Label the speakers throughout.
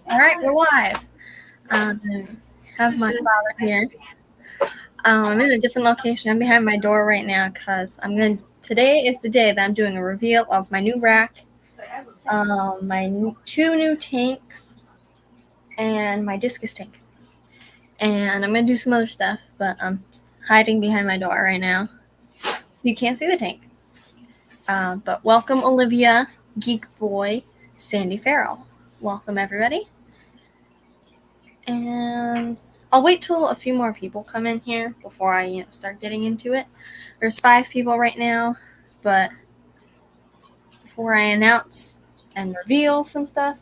Speaker 1: All right, we're live. Have my father here. I'm in a different location. I'm behind my door right now because today is the day that I'm doing a reveal of my new rack, my two new tanks, and my discus tank. And I'm gonna do some other stuff, but I'm hiding behind my door right now. You can't see the tank. But welcome, Olivia, Geek Boy, Sandy Farrell. Welcome, everybody. And I'll wait till a few more people come in here before I, start getting into it. There's 5 people right now, but before I announce and reveal some stuff,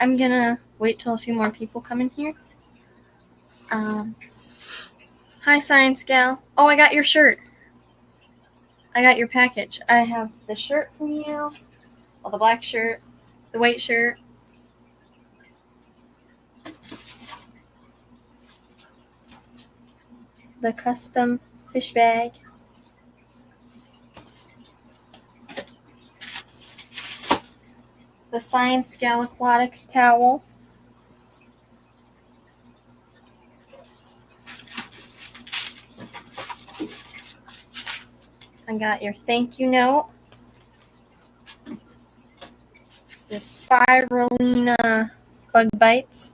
Speaker 1: I'm gonna wait till a few more people come in here. Hi, Science Gal. Oh, I got your shirt. I got your package. I have the shirt from you, the black shirt, the white shirt. The custom fish bag. The Science Gal Aquatics towel. I got your thank you note. The Spirulina bug bites.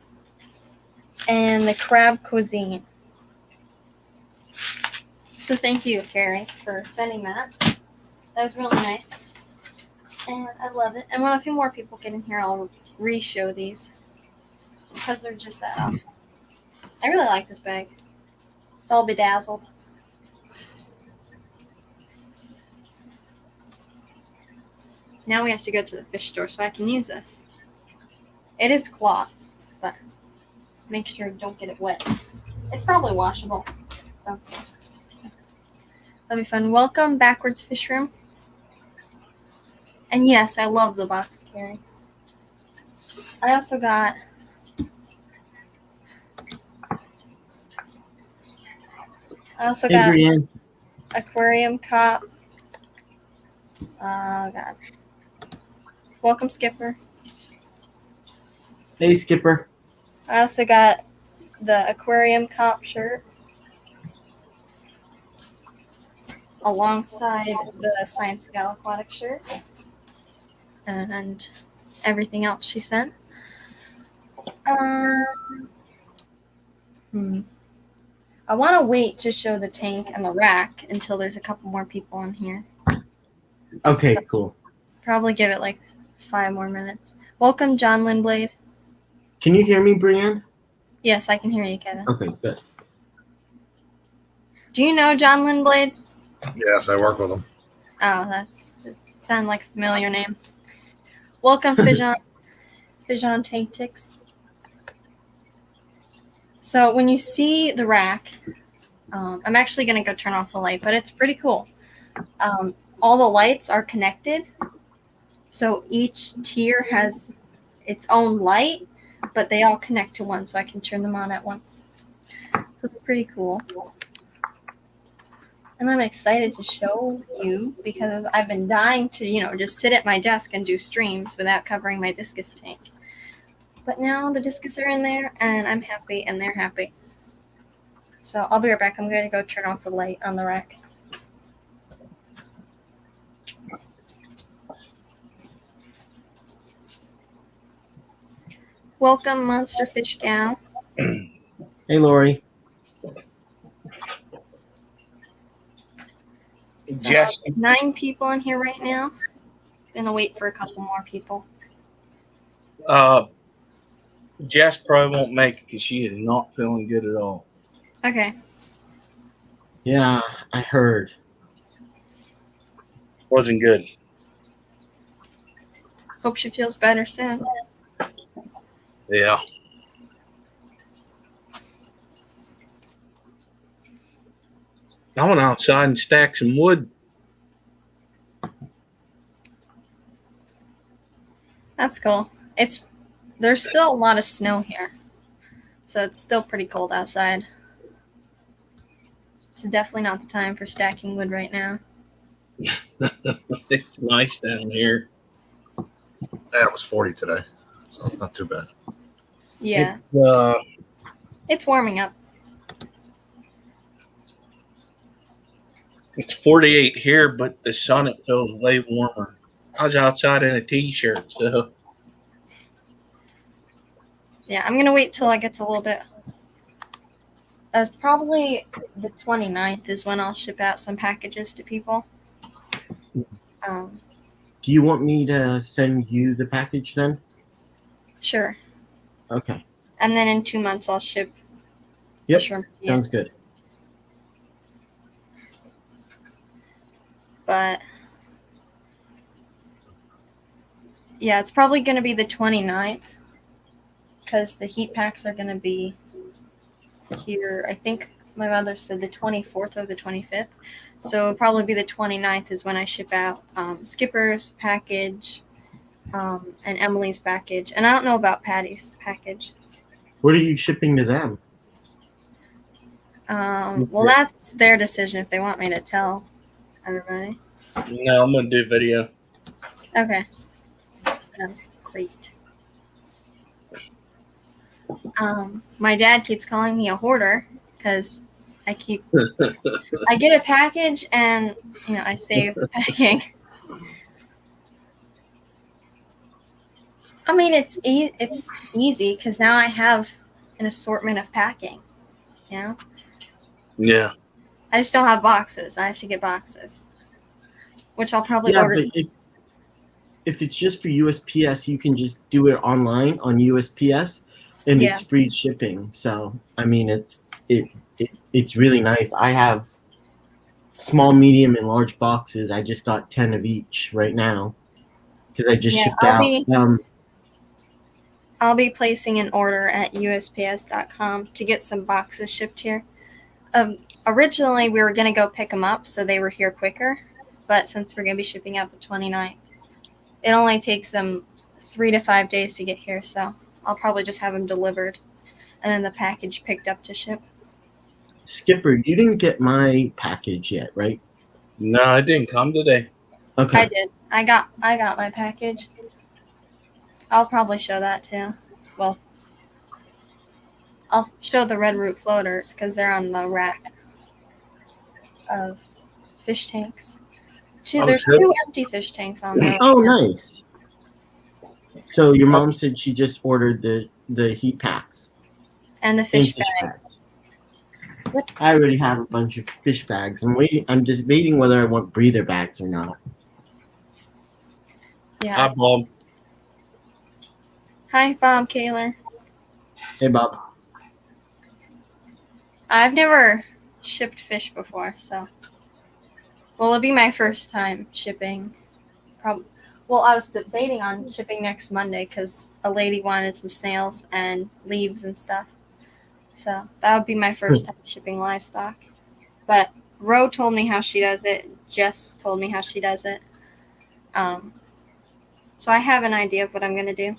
Speaker 1: And the crab cuisine. So thank you, Carrie, for sending that. That was really nice. And I love it. And when a few more people get in here, I'll re-show these. Because they're just that awesome. I really like this bag. It's all bedazzled. Now we have to go to the fish store so I can use this. It is cloth, but just make sure you don't get it wet. It's probably washable. So that'll be fun. Welcome, Backwards Fish Room. And yes, I love the box, Carrie. I also got
Speaker 2: Brienne.
Speaker 1: aquarium cop. Oh, God. Welcome, Skipper.
Speaker 2: Hey, Skipper.
Speaker 1: I also got the aquarium cop shirt alongside the Science Gal Aquatic shirt and everything else she sent. I want to wait to show the tank and the rack until there's a couple more people in here.
Speaker 2: Okay, so, cool.
Speaker 1: Probably give it like 5 more minutes. Welcome, John Lindblade.
Speaker 2: Can you hear me, Brienne?
Speaker 1: Yes, I can hear you, Kevin.
Speaker 2: Okay, good.
Speaker 1: Do you know John Lindblade?
Speaker 3: Yes, I work with him.
Speaker 1: Oh, that sounds like a familiar name. Welcome, Fijon Tank Ticks. So when you see the rack, I'm actually going to go turn off the light, but it's pretty cool. All the lights are connected. So each tier has its own light, but they all connect to one, so I can turn them on at once. So they're pretty cool. And I'm excited to show you because I've been dying to, just sit at my desk and do streams without covering my discus tank. But now the discus are in there, and I'm happy, and they're happy. So I'll be right back. I'm going to go turn off the light on the rack. Welcome, Monster Fish Gal.
Speaker 2: Hey, Lori.
Speaker 1: So 9 people in here right now. Gonna wait for a couple more people.
Speaker 4: Jess probably won't make it because she is not feeling good at all.
Speaker 1: Okay.
Speaker 2: Yeah, I heard.
Speaker 4: Wasn't good.
Speaker 1: Hope she feels better soon.
Speaker 4: Yeah. I went outside and stacked some wood.
Speaker 1: That's cool. There's still a lot of snow here, so it's still pretty cold outside. It's definitely not the time for stacking wood right now.
Speaker 4: It's nice down here.
Speaker 3: Yeah, it was 40 today, so it's not too bad.
Speaker 1: Yeah, it's warming up.
Speaker 4: It's 48 here, but the sun it feels way warmer. I was outside in a t-shirt, so
Speaker 1: Yeah, I'm gonna wait till it gets a little bit. Probably the 29th is when I'll ship out some packages to people.
Speaker 2: Do you want me to send you the package then?
Speaker 1: Sure.
Speaker 2: Okay.
Speaker 1: And then in 2 months I'll ship the
Speaker 2: Yep.
Speaker 1: shrimp.
Speaker 2: Sounds good.
Speaker 1: But yeah, it's probably going to be the 29th because the heat packs are going to be here. I think my mother said the 24th or the 25th. So it'll probably be the 29th is when I ship out Skipper's package and Emily's package. And I don't know about Patty's package.
Speaker 2: What are you shipping to them?
Speaker 1: Well, that's their decision if they want me to tell everybody.
Speaker 4: no, I'm gonna do video.
Speaker 1: Okay. That's great. My dad keeps calling me a hoarder because I get a package and I save the packing. I mean, it's easy because now I have an assortment of packing.
Speaker 4: Yeah.
Speaker 1: I just don't have boxes. I have to get boxes, which I'll probably
Speaker 2: Yeah,
Speaker 1: order.
Speaker 2: but if it's just for USPS, you can just do it online on USPS, and
Speaker 1: Yeah.
Speaker 2: it's free shipping. So I mean, it's really nice. I have small, medium, and large boxes. I just got 10 of each right now because I just shipped out.
Speaker 1: I'll be placing an order at USPS.com to get some boxes shipped here. Originally, we were going to go pick them up, so they were here quicker. But since we're going to be shipping out the 29th, it only takes them 3 to 5 days to get here. So I'll probably just have them delivered and then the package picked up to ship.
Speaker 2: Skipper, you didn't get my package yet, right?
Speaker 4: No, it didn't come today.
Speaker 2: Okay.
Speaker 1: I did. I got my package. I'll probably show that too. Well, I'll show the red root floaters because they're on the rack of fish tanks. There's 2 empty fish tanks on there.
Speaker 2: Oh, nice. So your mom said she just ordered the heat packs
Speaker 1: and the fish bags.
Speaker 2: Yep. I already have a bunch of fish bags. I'm just debating whether I want breather bags or not.
Speaker 1: Yeah.
Speaker 4: Hi, Bob.
Speaker 1: Hi, Bob Kaler.
Speaker 2: Hey, Bob.
Speaker 1: I've never shipped fish before, so. Well, it'll be my first time shipping. Well, I was debating on shipping next Monday because a lady wanted some snails and leaves and stuff. So that would be my first time shipping livestock. But Ro told me how she does it. Jess told me how she does it. So I have an idea of what I'm going to do.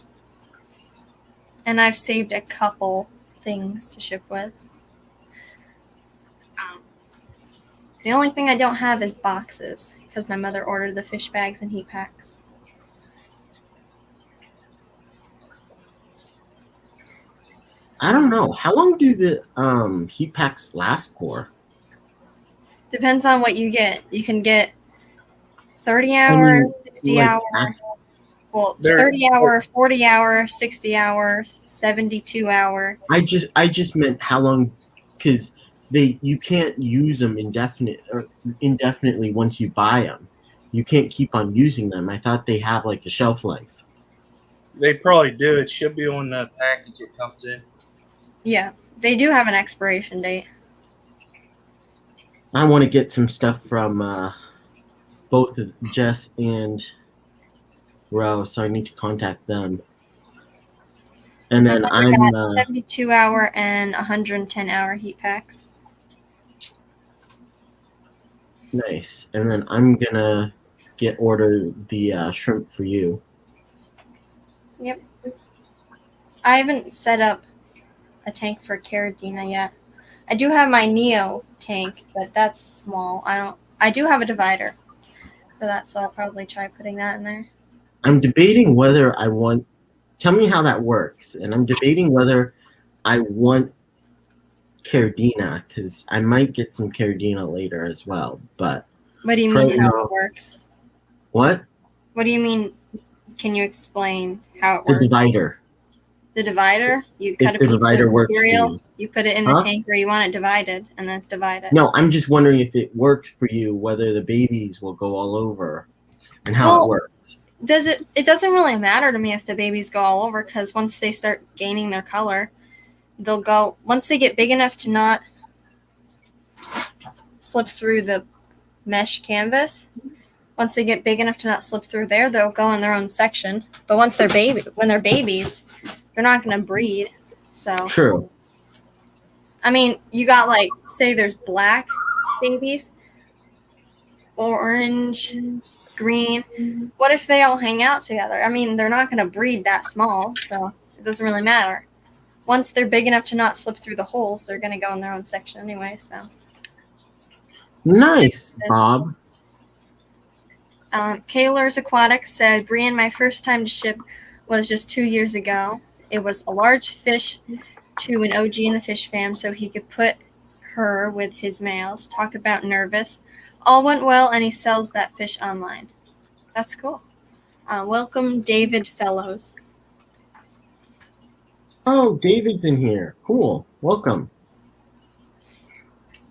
Speaker 1: And I've saved a couple things to ship with. The only thing I don't have is boxes because my mother ordered the fish bags and heat packs.
Speaker 2: I don't know. How long do the heat packs last for?
Speaker 1: Depends on what you get. You can get 30 hour, 60 hour. Well, 30 hour, 40 hour, 60 hour, 72 hour.
Speaker 2: I just meant how long, because you can't use them indefinitely once you buy them. You can't keep on using them. I thought they have like a shelf life.
Speaker 4: They probably do. It should be on the package it comes in.
Speaker 1: Yeah, they do have an expiration date.
Speaker 2: I want to get some stuff from both Jess and Ro, so I need to contact them. And then I'm
Speaker 1: 72 hour and 110 hour heat packs.
Speaker 2: Nice. And then I'm gonna order the shrimp for you.
Speaker 1: Yep. I haven't set up a tank for Caradina yet. I do have my Neo tank, but that's small. I do have a divider for that, so I'll probably try putting that in there.
Speaker 2: I'm debating whether I want tell me how that works. And I'm debating whether I want Caradina, because I might get some Caradina later as well. But
Speaker 1: What do you
Speaker 2: right
Speaker 1: mean how
Speaker 2: now,
Speaker 1: it works?
Speaker 2: what?
Speaker 1: What do you mean? Can you explain how it
Speaker 2: The
Speaker 1: works?
Speaker 2: divider.
Speaker 1: The divider? You cut
Speaker 2: If
Speaker 1: a
Speaker 2: the
Speaker 1: piece
Speaker 2: divider
Speaker 1: of
Speaker 2: works for
Speaker 1: material,
Speaker 2: you.
Speaker 1: you put it in the
Speaker 2: Huh?
Speaker 1: tank where you want it divided, and then it's divided.
Speaker 2: No, I'm just wondering if it works for you, whether the babies will go all over, and how
Speaker 1: Well,
Speaker 2: it works.
Speaker 1: It doesn't really matter to me if the babies go all over, because once they start gaining their color, they'll go, once they get big enough to not slip through the mesh canvas, once they get big enough to not slip through there, they'll go in their own section. But when they're babies, they're not going to breed. So
Speaker 2: True.
Speaker 1: I mean, you got, like, say there's black babies, orange, green. What if they all hang out together? I mean, they're not going to breed that small, so it doesn't really matter. Once they're big enough to not slip through the holes, they're going to go in their own section anyway. So
Speaker 2: Nice, Bob.
Speaker 1: Kaylor's Aquatics said, Brian, my first time to ship was just 2 years ago. It was a large fish to an OG in the fish fam, so he could put her with his males. Talk about nervous. All went well, and he sells that fish online. That's cool. Welcome, David Fellows.
Speaker 2: Oh, David's in here. Cool. Welcome.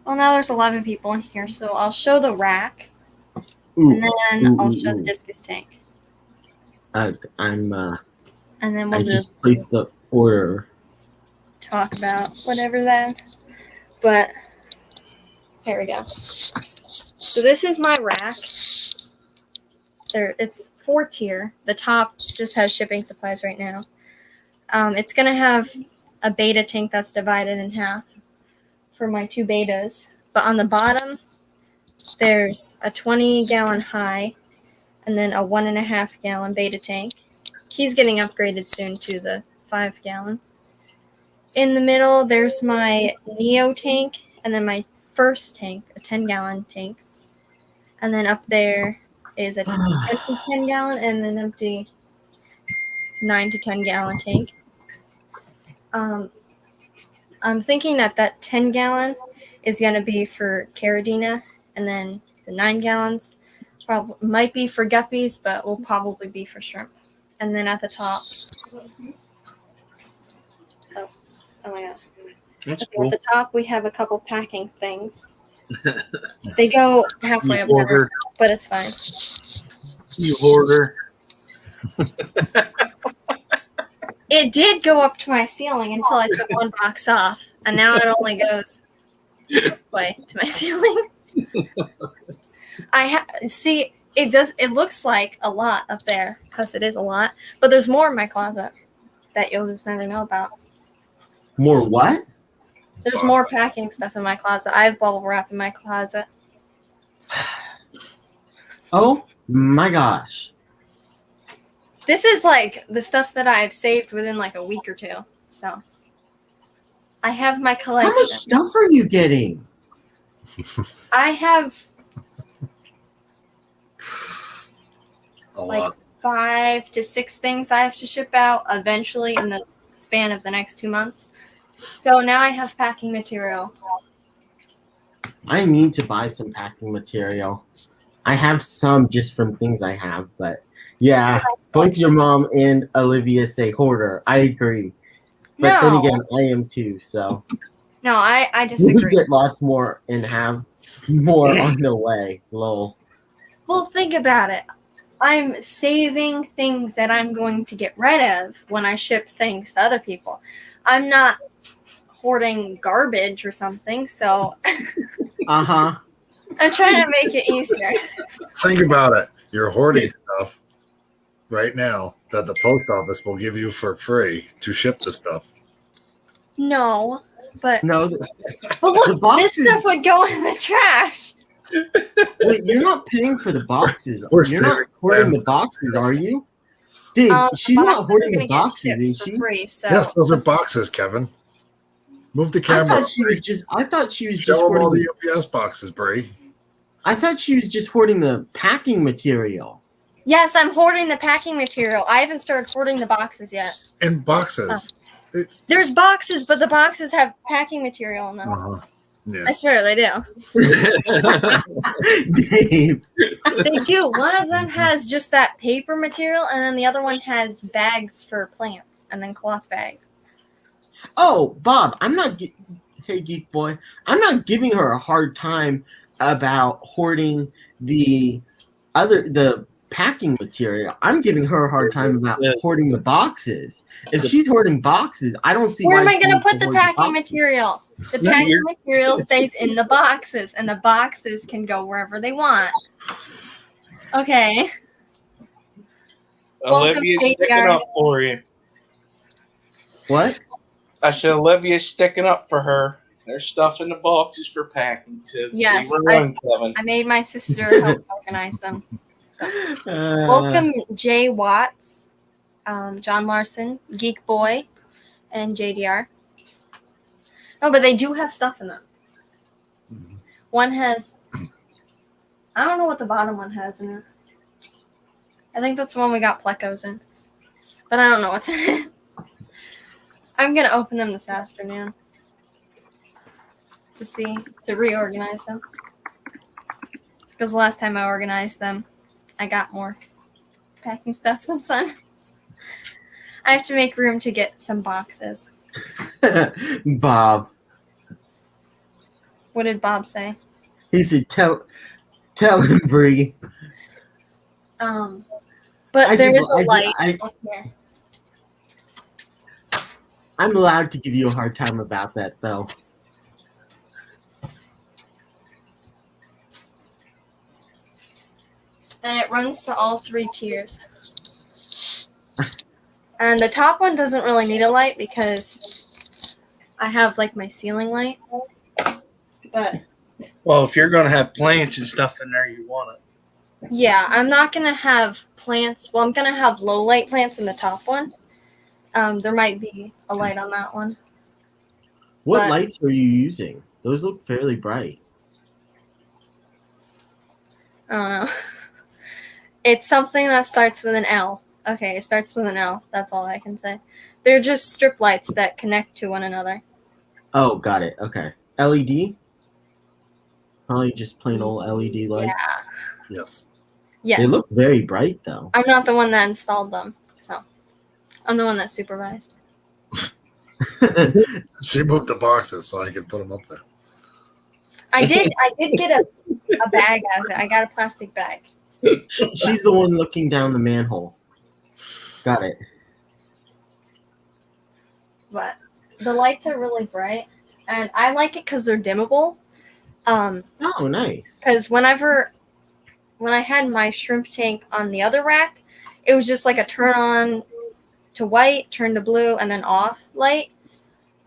Speaker 1: Well, now there's 11 people in here, so I'll show the rack,
Speaker 2: Ooh,
Speaker 1: and then I'll show the discus tank.
Speaker 2: I'm.
Speaker 1: And then
Speaker 2: I
Speaker 1: we'll
Speaker 2: just placed the order.
Speaker 1: talk about whatever that. But here we go. So this is my rack. It's 4-tier. The top just has shipping supplies right now. It's gonna have a beta tank that's divided in half for my 2 betas. But on the bottom, there's a 20-gallon high, and then a 1.5-gallon beta tank. He's getting upgraded soon to the 5-gallon. In the middle, there's my Neo tank, and then my first tank, a 10-gallon tank. And then up there is an empty 10-gallon and an empty 9 to 10-gallon tank. I'm thinking that 10-gallon is going to be for Caradina, and then the 9 gallons might be for guppies, but will probably be for shrimp. And then at the top, oh my god.
Speaker 4: That's
Speaker 1: Okay,
Speaker 4: cool.
Speaker 1: at the top, we have a couple packing things. They go halfway
Speaker 4: You
Speaker 1: up
Speaker 4: hoarder.
Speaker 1: there, but it's fine.
Speaker 4: You hoarder.
Speaker 1: It did go up to my ceiling until I took one box off, and now it only goes way to my ceiling. See, it does. It looks like a lot up there because it is a lot, but there's more in my closet that you'll just never know about.
Speaker 2: More what?
Speaker 1: There's more packing stuff in my closet. I have bubble wrap in my closet.
Speaker 2: Oh my gosh.
Speaker 1: This is like the stuff that I've saved within like a week or two. So I have my collection.
Speaker 2: How much stuff are you getting?
Speaker 1: I have
Speaker 3: A
Speaker 1: like
Speaker 3: lot.
Speaker 1: 5 to 6 things I have to ship out eventually in the span of the next 2 months. So now I have packing material.
Speaker 2: I need to buy some packing material. I have some just from things I have, but yeah, both your mom and Olivia say hoarder. I agree. But then again, I am too, so.
Speaker 1: No, I
Speaker 2: We
Speaker 1: disagree.
Speaker 2: get lots more and have more on the way. Lol.
Speaker 1: Well, think about it. I'm saving things that I'm going to get rid of when I ship things to other people. I'm not hoarding garbage or something, so
Speaker 2: Uh-huh.
Speaker 1: I'm trying to make it easier.
Speaker 3: Think about it. You're hoarding stuff right now that the post office will give you for free to ship the stuff.
Speaker 1: No, but
Speaker 2: No,
Speaker 1: look,
Speaker 2: the boxes-
Speaker 1: this stuff would go in the trash.
Speaker 2: wait, you're not paying for the boxes.
Speaker 3: We're
Speaker 2: You're not
Speaker 3: saving
Speaker 2: hoarding
Speaker 3: them.
Speaker 2: the boxes, are you? Dude, she's
Speaker 1: Boxes
Speaker 2: not
Speaker 1: are
Speaker 2: hoarding
Speaker 1: gonna
Speaker 2: the
Speaker 1: get
Speaker 2: boxes,
Speaker 1: shipped
Speaker 2: is
Speaker 1: for
Speaker 2: she?
Speaker 1: free, so
Speaker 3: Yes, those are boxes, Kevin. Move the
Speaker 2: I
Speaker 3: camera.
Speaker 2: thought she was just
Speaker 3: Show them all
Speaker 2: hoarding
Speaker 3: the UPS boxes, Bree.
Speaker 2: I thought she was just hoarding the packing material.
Speaker 1: Yes, I'm hoarding the packing material. I haven't started hoarding the boxes yet.
Speaker 3: In boxes. It's
Speaker 1: There's boxes, but the boxes have packing material in them.
Speaker 3: yeah.
Speaker 1: I swear they do.
Speaker 2: Dave.
Speaker 1: They do. One of them has just that paper material, and then the other one has bags for plants, and then cloth bags.
Speaker 2: Oh, Bob, hey, Geek Boy. I'm not giving her a hard time about hoarding the packing material. I'm giving her a hard time about hoarding the boxes. If she's hoarding boxes, I don't see
Speaker 1: Where
Speaker 2: why
Speaker 1: am I
Speaker 2: she
Speaker 1: going to
Speaker 2: needs
Speaker 1: put the
Speaker 2: hoard
Speaker 1: packing
Speaker 2: boxes.
Speaker 1: material? The packing material stays in the boxes, and the boxes can go wherever they want. Okay.
Speaker 4: Olivia's sticking up for you.
Speaker 2: What?
Speaker 4: I said Olivia's sticking up for her. There's stuff in the boxes for packing. So
Speaker 1: Yes,
Speaker 4: Kevin.
Speaker 1: I made my sister help organize them. So, welcome Jay Watts, John Larson, Geek Boy, and JDR. Oh, but they do have stuff in them. One has, I don't know what the bottom one has in it. I think that's the one we got plecos in. But I don't know what's in it. I'm going to open them this afternoon to reorganize them. Because the last time I organized them, I got more packing stuff since then. I have to make room to get some boxes.
Speaker 2: Bob.
Speaker 1: What did Bob say?
Speaker 2: He said, tell him, Bree.
Speaker 1: But there is a light up here.
Speaker 2: I'm allowed to give you a hard time about that, though.
Speaker 1: And it runs to all 3 tiers. And the top one doesn't really need a light because I have like my ceiling light. But
Speaker 4: well, if you're going to have plants and stuff in there, you want it.
Speaker 1: Yeah, I'm not going to have plants. Well, I'm going to have low light plants in the top one. There might be a light on that one.
Speaker 2: What lights are you using? Those look fairly bright.
Speaker 1: I don't know. It's something that starts with an L. Okay, it starts with an L. That's all I can say. They're just strip lights that connect to one another.
Speaker 2: Oh, got it. Okay. LED? Probably just plain old LED lights.
Speaker 1: Yeah.
Speaker 3: Yes.
Speaker 1: Yes.
Speaker 2: They look very bright, though.
Speaker 1: I'm not the one that installed them, so I'm the one that supervised.
Speaker 3: She moved the boxes so I could put them up there.
Speaker 1: I did get a bag out of it. I got a plastic bag.
Speaker 2: She's the one looking down the manhole. Got it.
Speaker 1: But the lights are really bright, and I like it because they're dimmable.
Speaker 2: Oh, nice.
Speaker 1: Because when I had my shrimp tank on the other rack, it was just like a turn on to white, turn to blue, and then off light.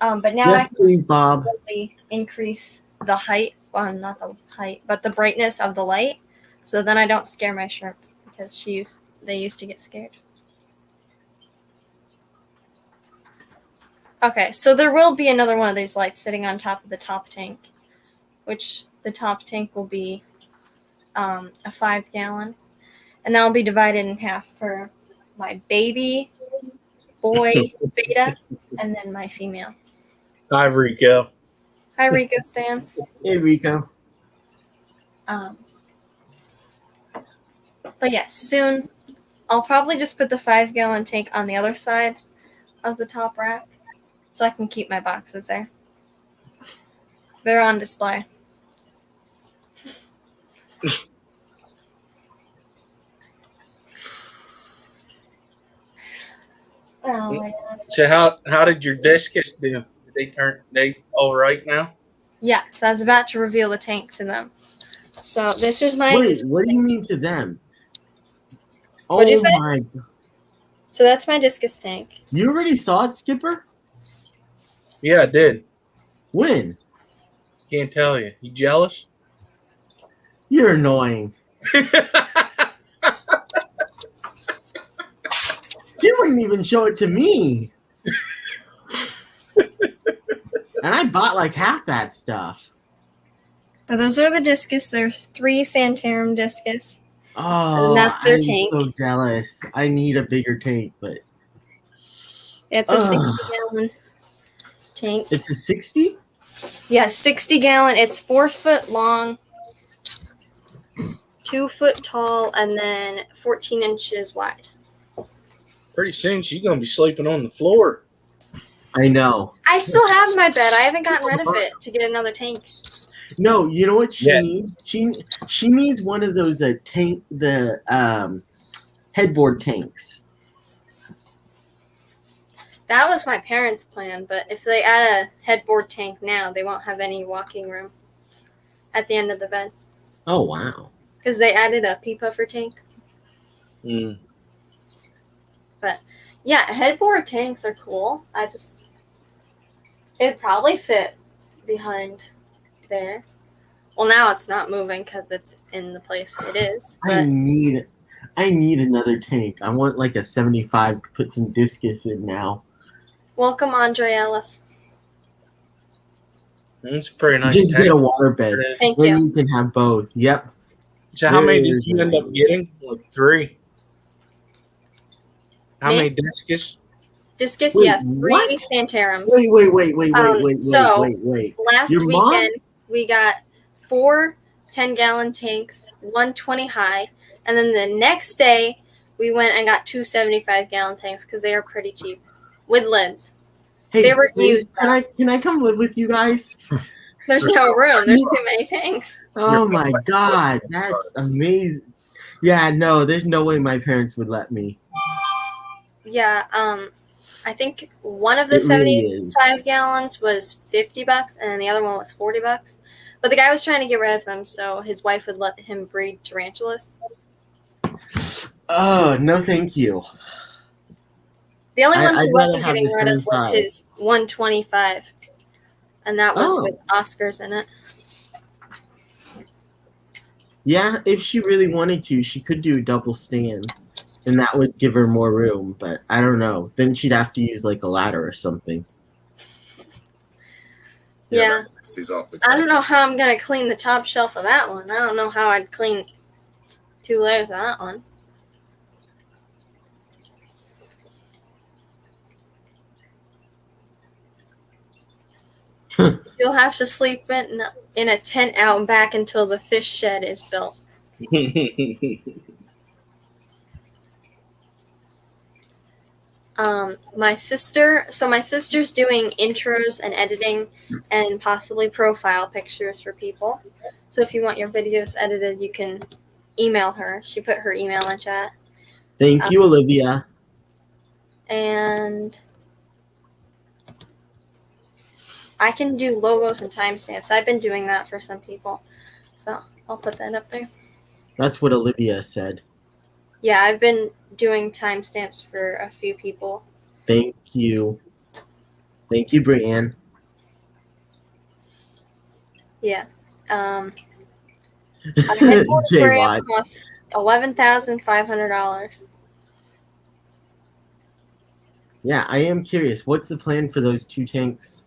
Speaker 1: But now
Speaker 2: yes,
Speaker 1: I can
Speaker 2: please, Bob.
Speaker 1: really increase the height, well, not the height, but the brightness of the light. So then I don't scare my shrimp because they used to get scared. Okay, so there will be another one of these lights sitting on top of the top tank, which the top tank will be a 5-gallon, and that'll be divided in half for my baby boy beta and then my female.
Speaker 4: Hi, Rico.
Speaker 1: Hi, Rico Stan.
Speaker 2: Hey, Rico.
Speaker 1: But yes, soon I'll probably just put the 5-gallon tank on the other side of the top rack so I can keep my boxes there. They're on display. Oh my God.
Speaker 4: So how did your discus do? Did they all right now?
Speaker 1: Yeah, so I was about to reveal the tank to them. So this is my.
Speaker 2: Wait, what do you mean to them?
Speaker 1: What'd you say?
Speaker 2: My God.
Speaker 1: So that's my discus tank.
Speaker 2: You already saw it, Skipper?
Speaker 4: Yeah, I did.
Speaker 2: When?
Speaker 4: Can't tell you. You jealous?
Speaker 2: You're annoying. You wouldn't even show it to me. And I bought like half that stuff.
Speaker 1: But those are the discus. There's 3 Santarum discus.
Speaker 2: Oh,
Speaker 1: that's their
Speaker 2: I'm
Speaker 1: tank.
Speaker 2: so jealous. I need a bigger tank, but
Speaker 1: It's a 60-gallon tank.
Speaker 2: it's a 60?
Speaker 1: Yeah, 60-gallon. It's 4 foot long, 2 foot tall, and then 14 inches wide.
Speaker 4: Pretty soon she's gonna be sleeping on the floor.
Speaker 2: I know.
Speaker 1: I still have my bed. I haven't gotten rid of it to get another tank.
Speaker 2: No, you know what she
Speaker 4: Yeah.
Speaker 2: needs? She needs one of those headboard tanks.
Speaker 1: That was my parents' plan, but if they add a headboard tank now, they won't have any walking room at the end of the bed.
Speaker 2: Oh wow.
Speaker 1: Because they added a pee puffer tank.
Speaker 4: Mm.
Speaker 1: But yeah, headboard tanks are cool. It'd probably fit behind there. Well, now it's not moving because it's in the place it is.
Speaker 2: I
Speaker 1: But
Speaker 2: need another tank. I want like a 75 to put some discus in now.
Speaker 1: welcome, Andre Ellis.
Speaker 4: It's a pretty nice
Speaker 2: Just
Speaker 4: tank.
Speaker 2: get a water bed.
Speaker 1: Thank
Speaker 2: Then
Speaker 1: you.
Speaker 2: you can have both. Yep.
Speaker 4: So how many did
Speaker 2: There's
Speaker 4: you
Speaker 2: an
Speaker 4: end up
Speaker 2: idea.
Speaker 4: getting? Like 3. How
Speaker 1: Me?
Speaker 4: many discus?
Speaker 1: Discus,
Speaker 2: Wait,
Speaker 1: yeah, 3
Speaker 2: what?
Speaker 1: Santarums.
Speaker 2: Wait.
Speaker 1: Last
Speaker 2: Your mom?
Speaker 1: weekend, we got 4 10-gallon tanks, 1 20 high, and then the next day, we went and got 2 75-gallon tanks because they are pretty cheap with lids.
Speaker 2: Hey,
Speaker 1: They were used.
Speaker 2: Can I come live with you guys?
Speaker 1: There's no room. There's too many tanks.
Speaker 2: Oh my god, that's amazing. Yeah, no, there's no way my parents would let me.
Speaker 1: Yeah, I think one of the
Speaker 2: It really is.
Speaker 1: 75 gallons was $50, and then the other one was $40. But the guy was trying to get rid of them, so his wife would let him breed tarantulas.
Speaker 2: Oh, no thank you.
Speaker 1: The only one
Speaker 2: I'd
Speaker 1: he
Speaker 2: rather
Speaker 1: wasn't
Speaker 2: have
Speaker 1: getting
Speaker 2: the
Speaker 1: rid of was
Speaker 2: 75.
Speaker 1: his 125, and that was
Speaker 2: Oh.
Speaker 1: with Oscars in it.
Speaker 2: Yeah, if she really wanted to, she could do a double stand, and that would give her more room, but I don't know. Then she'd have to use like a ladder or something.
Speaker 1: Yeah.
Speaker 3: These off the
Speaker 1: I don't know how I'm going to clean the top shelf of that one. I don't know how I'd clean 2 layers of that one. You'll have to sleep in a tent out back until the fish shed is built. My sister's doing intros and editing and possibly profile pictures for people. So if you want your videos edited, you can email her. She put her email in chat.
Speaker 2: Thank you, Olivia.
Speaker 1: And I can do logos and timestamps. I've been doing that for some people. So I'll put that up there.
Speaker 2: That's what Olivia said.
Speaker 1: Yeah, I've been doing timestamps for a few people.
Speaker 2: Thank you. Thank you, Brianne.
Speaker 1: Yeah. A headboard
Speaker 2: J.
Speaker 1: frame
Speaker 2: Watt.
Speaker 1: costs $11,500.
Speaker 2: Yeah, I am curious. What's the plan for those 2 tanks?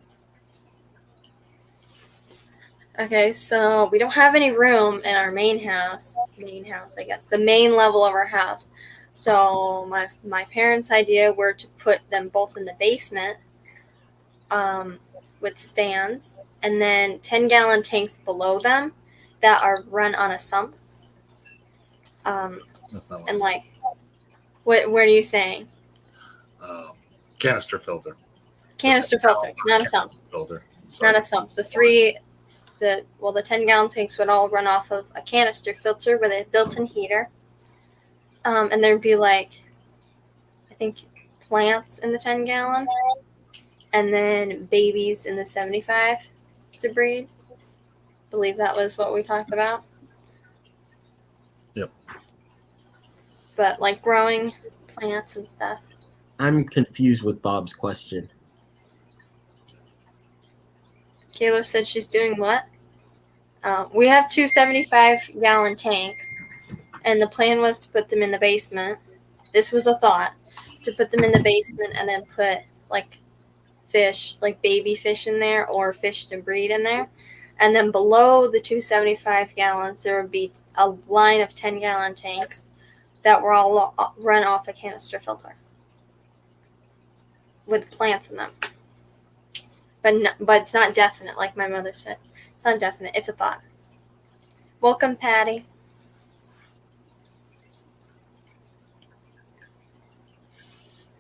Speaker 1: Okay, so we don't have any room in our main house, I guess, the main level of our house. So my parents' idea were to put them both in the basement with stands, and then 10-gallon tanks below them that are run on a sump.
Speaker 3: That's not what
Speaker 1: And like, what are you saying?
Speaker 3: Canister filter.
Speaker 1: Canister filter, not a sump.
Speaker 3: Filter. Sorry.
Speaker 1: Not a sump. The 10-gallon tanks would all run off of a canister filter with a built-in heater. And there'd be like, I think, plants in the 10-gallon, and then babies in the 75 to breed. I believe that was what we talked about.
Speaker 3: Yep.
Speaker 1: But like growing plants and stuff.
Speaker 2: I'm confused with Bob's question.
Speaker 1: Kayla said she's doing what? We have 2 75-gallon tanks, and the plan was to put them in the basement. This was a thought, to put them in the basement and then put like fish, like baby fish in there or fish to breed in there. And then below the 275 gallons, there would be a line of 10-gallon tanks that were all run off a canister filter with plants in them. But it's not definite, like my mother said. It's not definite. It's a thought. Welcome, Patty.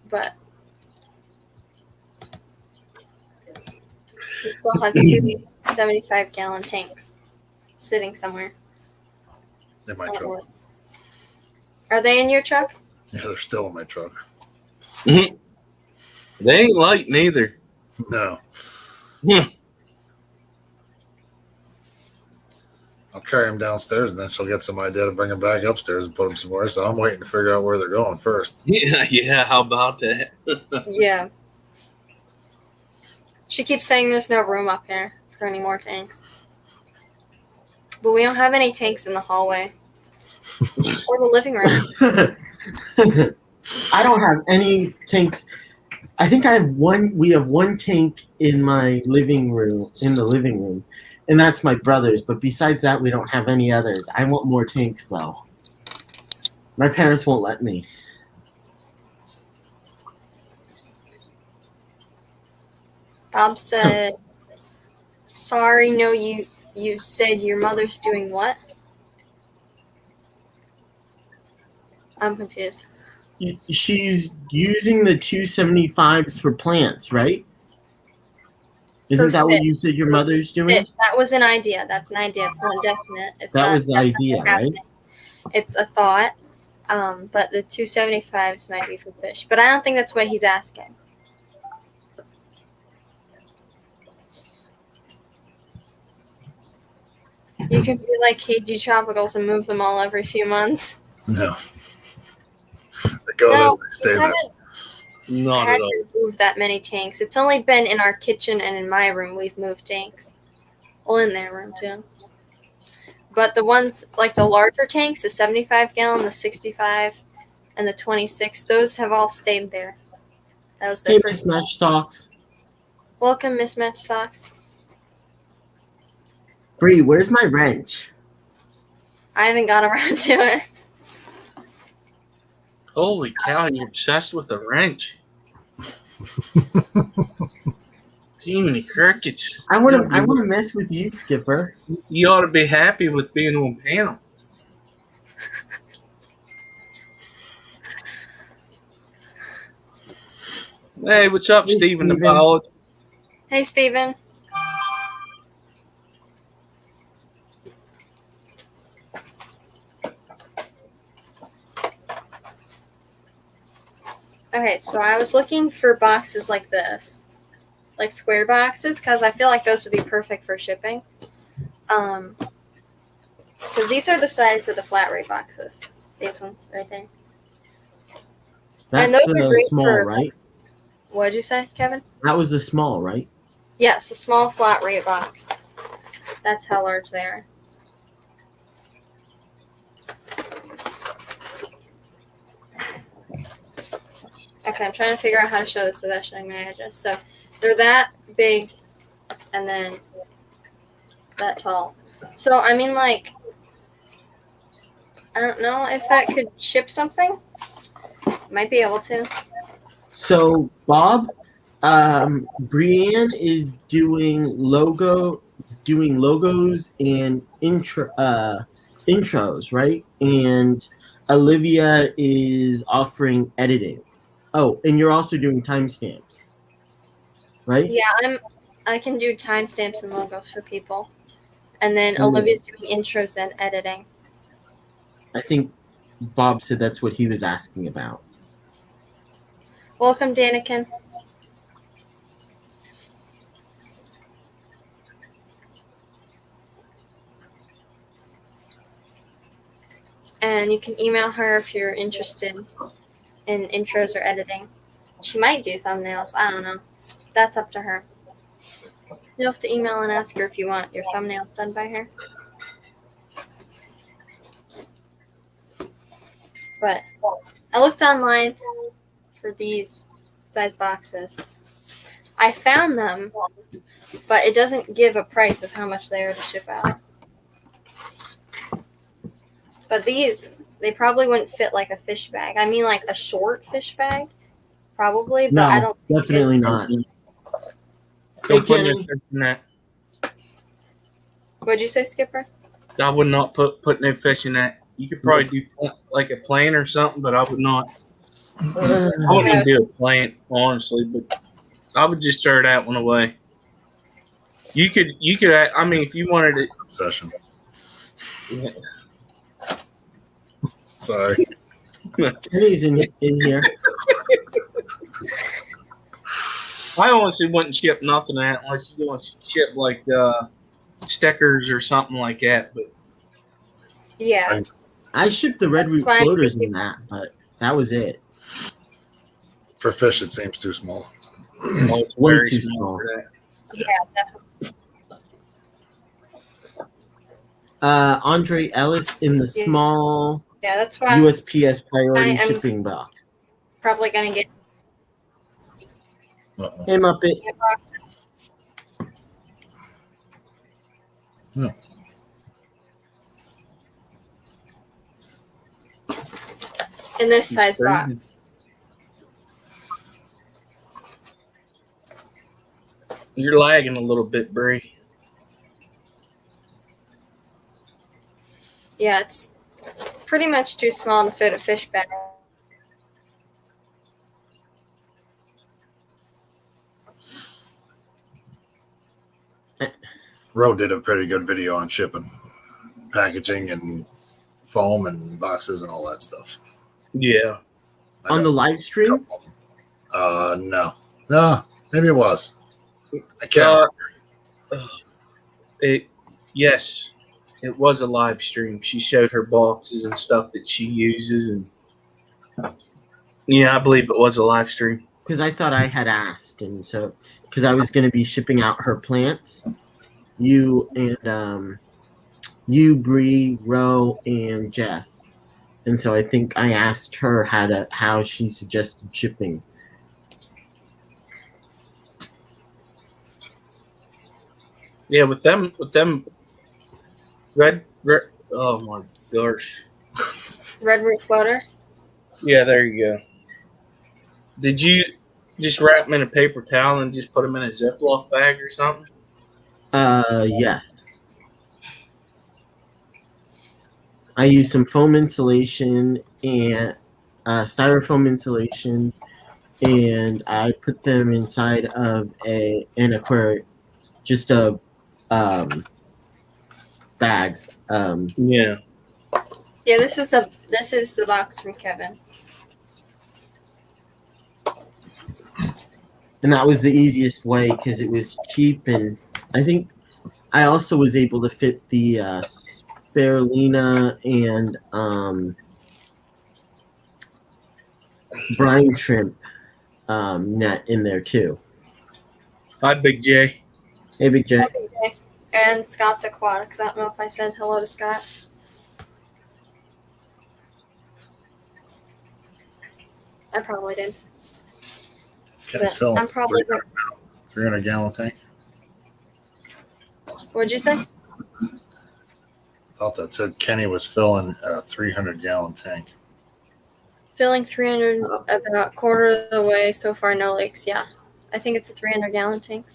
Speaker 1: But we still have two 75-gallon tanks sitting somewhere.
Speaker 3: In my truck.
Speaker 1: Are they in your truck?
Speaker 3: Yeah, they're still in my truck.
Speaker 4: They ain't light neither.
Speaker 3: No. I'll carry them downstairs, and then she'll get some idea to bring them back upstairs and put them somewhere. So I'm waiting to figure out where they're going first.
Speaker 4: Yeah. How about that?
Speaker 1: Yeah. She keeps saying there's no room up here for any more tanks. But we don't have any tanks in the hallway or the living room.
Speaker 2: I don't have any tanks. I think I have one. We have one tank in my living room, and that's my brother's. But besides that, we don't have any others. I want more tanks, though. My parents won't let me.
Speaker 1: Bob said, sorry, no, you said your mother's doing what? I'm confused.
Speaker 2: She's using the 275s for plants, right? Isn't that what you said your mother's doing?
Speaker 1: That was an idea. That's an idea. It's not definite.
Speaker 2: That was the idea, right?
Speaker 1: It's a thought. But the 275s might be for fish. But I don't think that's what he's asking. You can be like KG Tropicals and move them all every few months.
Speaker 3: No. They go there, they stay there.
Speaker 4: Not
Speaker 1: had
Speaker 4: at all.
Speaker 1: to move that many tanks. It's only been in our kitchen and in my room we've moved tanks. Well, in their room too. But the ones, like the larger tanks, the 75-gallon, the 65, and the 26, those have all stayed there. That was their first.
Speaker 2: Mismatched socks.
Speaker 1: Welcome, Mismatched Socks.
Speaker 2: Bree, where's my wrench?
Speaker 1: I haven't got around to it.
Speaker 4: Holy cow, you're obsessed with a wrench. Jiminy crickets.
Speaker 2: I want to mess with you, Skipper.
Speaker 4: You ought to be happy with being on panel. Hey, what's up,
Speaker 2: Hey,
Speaker 4: Stephen the
Speaker 2: Steven.
Speaker 4: biologist?
Speaker 1: Hey, Steven. Okay, so I was looking for boxes like this, like square boxes, because I feel like those would be perfect for shipping. Because these are the size of the flat rate boxes. These ones right there. And
Speaker 2: That's
Speaker 1: those are
Speaker 2: the
Speaker 1: great
Speaker 2: small,
Speaker 1: for-
Speaker 2: right?
Speaker 1: What'd you say, Kevin?
Speaker 2: That was the small, right?
Speaker 1: Yes, a small flat rate box. That's how large they are. Okay, I'm trying to figure out how to show this without showing my address. So they're that big and then that tall. So, I mean, like, I don't know if that could ship something. Might be able to.
Speaker 2: So, Bob, Brienne is doing logos and intros, right? And Olivia is offering editing. Oh, and you're also doing timestamps, right?
Speaker 1: Yeah, I can do timestamps and logos for people. And then Olivia's doing intros and editing.
Speaker 2: I think Bob said that's what he was asking about.
Speaker 1: Welcome, Danikin. And you can email her if you're interested in intros or editing. She might do thumbnails. I don't know. That's up to her. You'll have to email and ask her if you want your thumbnails done by her. But I looked online for these size boxes. I found them, but it doesn't give a price of how much they are to ship out. But these, they probably wouldn't fit like a fish bag. I mean, like a short fish bag, probably, but I
Speaker 2: No,
Speaker 1: don't.
Speaker 2: definitely not. Hey,
Speaker 4: Don't put no
Speaker 2: Kenny.
Speaker 4: fish in that.
Speaker 1: What'd you say, Skipper?
Speaker 4: I would not put no fish in that. You could probably do like a plane or something, but I would not. I wouldn't even do a plane, honestly. But I would just throw that one away. You could. I mean, if you wanted it.
Speaker 3: Obsession.
Speaker 4: Yeah.
Speaker 3: Sorry.
Speaker 2: Kenny's in here.
Speaker 4: I honestly wouldn't ship nothing at unless you want to ship like stickers or something like that. But
Speaker 1: Yeah.
Speaker 2: I shipped the red root
Speaker 1: That's fine.
Speaker 2: floaters in that, but that was it.
Speaker 3: For fish, it seems too small.
Speaker 4: it's
Speaker 2: Way
Speaker 4: very
Speaker 2: too
Speaker 4: small
Speaker 2: small.
Speaker 4: for that.
Speaker 1: Yeah, definitely.
Speaker 2: Andre Ellis in the small
Speaker 1: Yeah, that's why
Speaker 2: USPS priority
Speaker 1: I am-
Speaker 2: shipping box.
Speaker 1: probably gonna get
Speaker 2: Hey, Muppet.
Speaker 1: boxes.
Speaker 3: Hmm.
Speaker 1: In this size
Speaker 4: crazy.
Speaker 1: box.
Speaker 4: You're lagging a little bit, Bree.
Speaker 1: Yeah, it's pretty much too small to fit a fish bag.
Speaker 3: Ro did a pretty good video on shipping, packaging, and foam and boxes and all that stuff.
Speaker 4: Yeah.
Speaker 2: On the live stream?
Speaker 3: No, maybe it was. I can't.
Speaker 4: Yes, it was a live stream. She showed her boxes and stuff that she uses, and yeah, I believe it was a live stream.
Speaker 2: Because I thought I had asked, and so because I was going to be shipping out her plants, you, Bree, Ro, and Jess, and so I think I asked her how she suggested shipping.
Speaker 4: Yeah, with them red. Oh my gosh.
Speaker 1: Red root floaters.
Speaker 4: Yeah, there you go. Did you just wrap them in a paper towel and just put them in a Ziploc bag or something?
Speaker 2: Yes. I used some foam insulation and styrofoam insulation, and I put them inside of an aquarium, just a bag.
Speaker 4: Yeah.
Speaker 1: Yeah, this is the box from Kevin.
Speaker 2: And that was the easiest way because it was cheap, and I think I also was able to fit the spirulina and brine shrimp net in there too.
Speaker 4: Hi, Big J.
Speaker 2: Hey, Big J.
Speaker 1: And Scott's Aquatics. I don't know if I said hello to Scott. I probably did.
Speaker 3: Kenny's
Speaker 1: But
Speaker 3: filling
Speaker 1: I'm probably
Speaker 3: 300 gallon tank.
Speaker 1: What'd you say?
Speaker 3: Thought that said Kenny was filling a 300 gallon tank.
Speaker 1: Filling 300 about quarter of the way so far. No leaks. Yeah, I think it's a 300 gallon tank.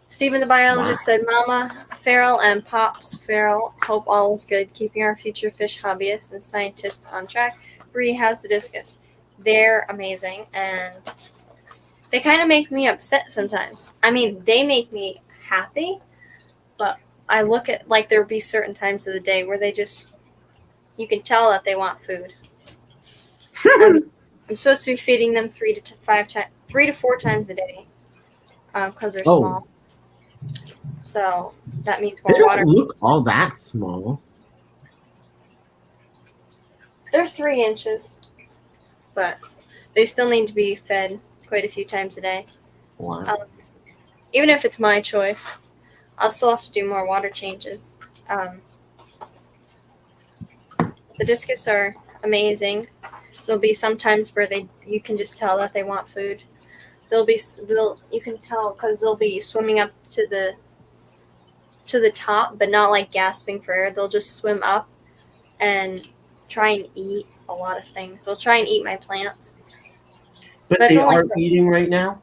Speaker 1: Stephen the biologist said, "Mama Farrell and Pops Farrell hope all is good, keeping our future fish hobbyists and scientists on track." Bree, how's the discus? They're amazing, and they kind of make me upset sometimes. I mean, they make me happy, but I look at, like, there'll be certain times of the day where they just, you can tell that they want food. I'm supposed to be feeding them 3 to 4 times a day because they're small. So that means
Speaker 2: They
Speaker 1: more water.
Speaker 2: don't look all that small.
Speaker 1: They're 3 inches, but they still need to be fed quite a few times a day.
Speaker 2: Wow.
Speaker 1: Even if it's my choice, I'll still have to do more water changes. The discus are amazing. There'll be some times where you can just tell that they want food. you can tell because they'll be swimming up to the top, but not like gasping for air. They'll just swim up and try and eat a lot of things. They'll try and eat my plants.
Speaker 2: But
Speaker 1: That's
Speaker 2: they
Speaker 1: only
Speaker 2: are
Speaker 1: for-
Speaker 2: eating right now?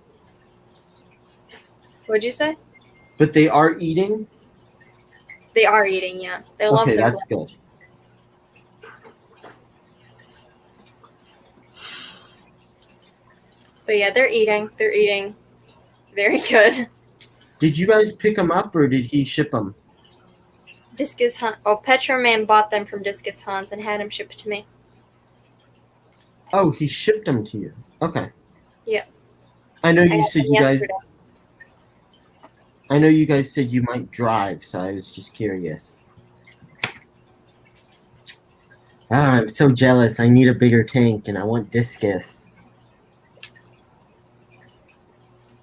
Speaker 1: What'd you say?
Speaker 2: But they are eating?
Speaker 1: They are eating, yeah. They love
Speaker 2: Okay,
Speaker 1: their
Speaker 2: that's good.
Speaker 1: But yeah, they're eating. They're eating very good.
Speaker 2: Did you guys pick them up or did he ship them?
Speaker 1: Discus Hunt. Oh, Petroman bought them from Discus Hans and had them shipped to me.
Speaker 2: Oh, he shipped them to you. Okay.
Speaker 1: Yeah.
Speaker 2: I know
Speaker 1: I
Speaker 2: you
Speaker 1: got
Speaker 2: said
Speaker 1: them
Speaker 2: you guys.
Speaker 1: yesterday.
Speaker 2: I know you guys said you might drive, so I was just curious. Ah, I'm so jealous. I need a bigger tank and I want discus.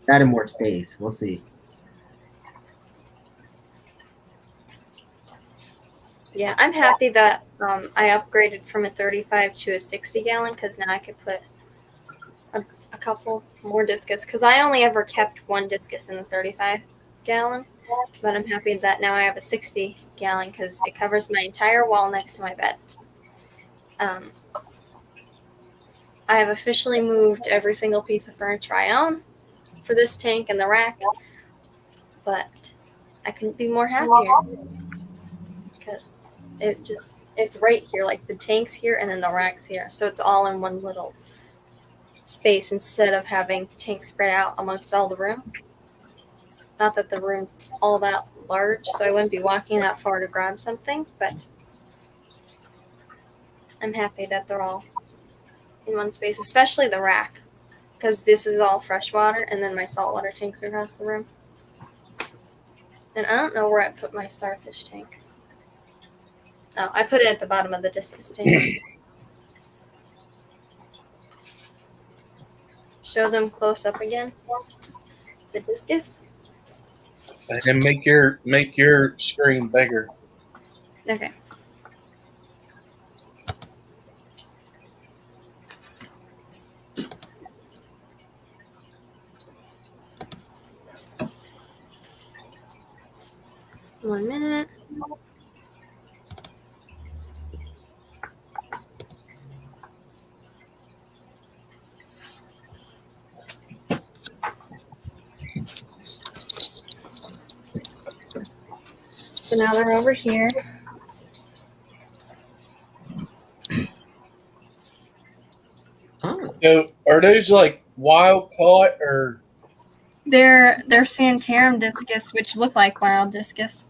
Speaker 2: That and more space. We'll see.
Speaker 1: Yeah, I'm happy that I upgraded from a 35 to a 60 gallon because now I could put a couple more discus because I only ever kept one discus in the 35 gallon. But I'm happy that now I have a 60 gallon because it covers my entire wall next to my bed. I have officially moved every single piece of furniture I own for this tank and the rack, but I couldn't be more happier because it's right here, like the tank's here and then the rack's here, so it's all in one little space instead of having tanks spread out amongst all the room. Not that the room's all that large, so I wouldn't be walking that far to grab something, but I'm happy that they're all in one space, especially the rack, because this is all freshwater and then my saltwater tanks are across the room. And I don't know where I put my starfish tank. Oh, I put it at the bottom of the discus tank. Show them close up again. The discus.
Speaker 4: And make your screen bigger.
Speaker 1: Okay. One minute. So now they're over here.
Speaker 2: Oh.
Speaker 4: So are those like wild caught or?
Speaker 1: They're Santarum discus, which look like wild discus.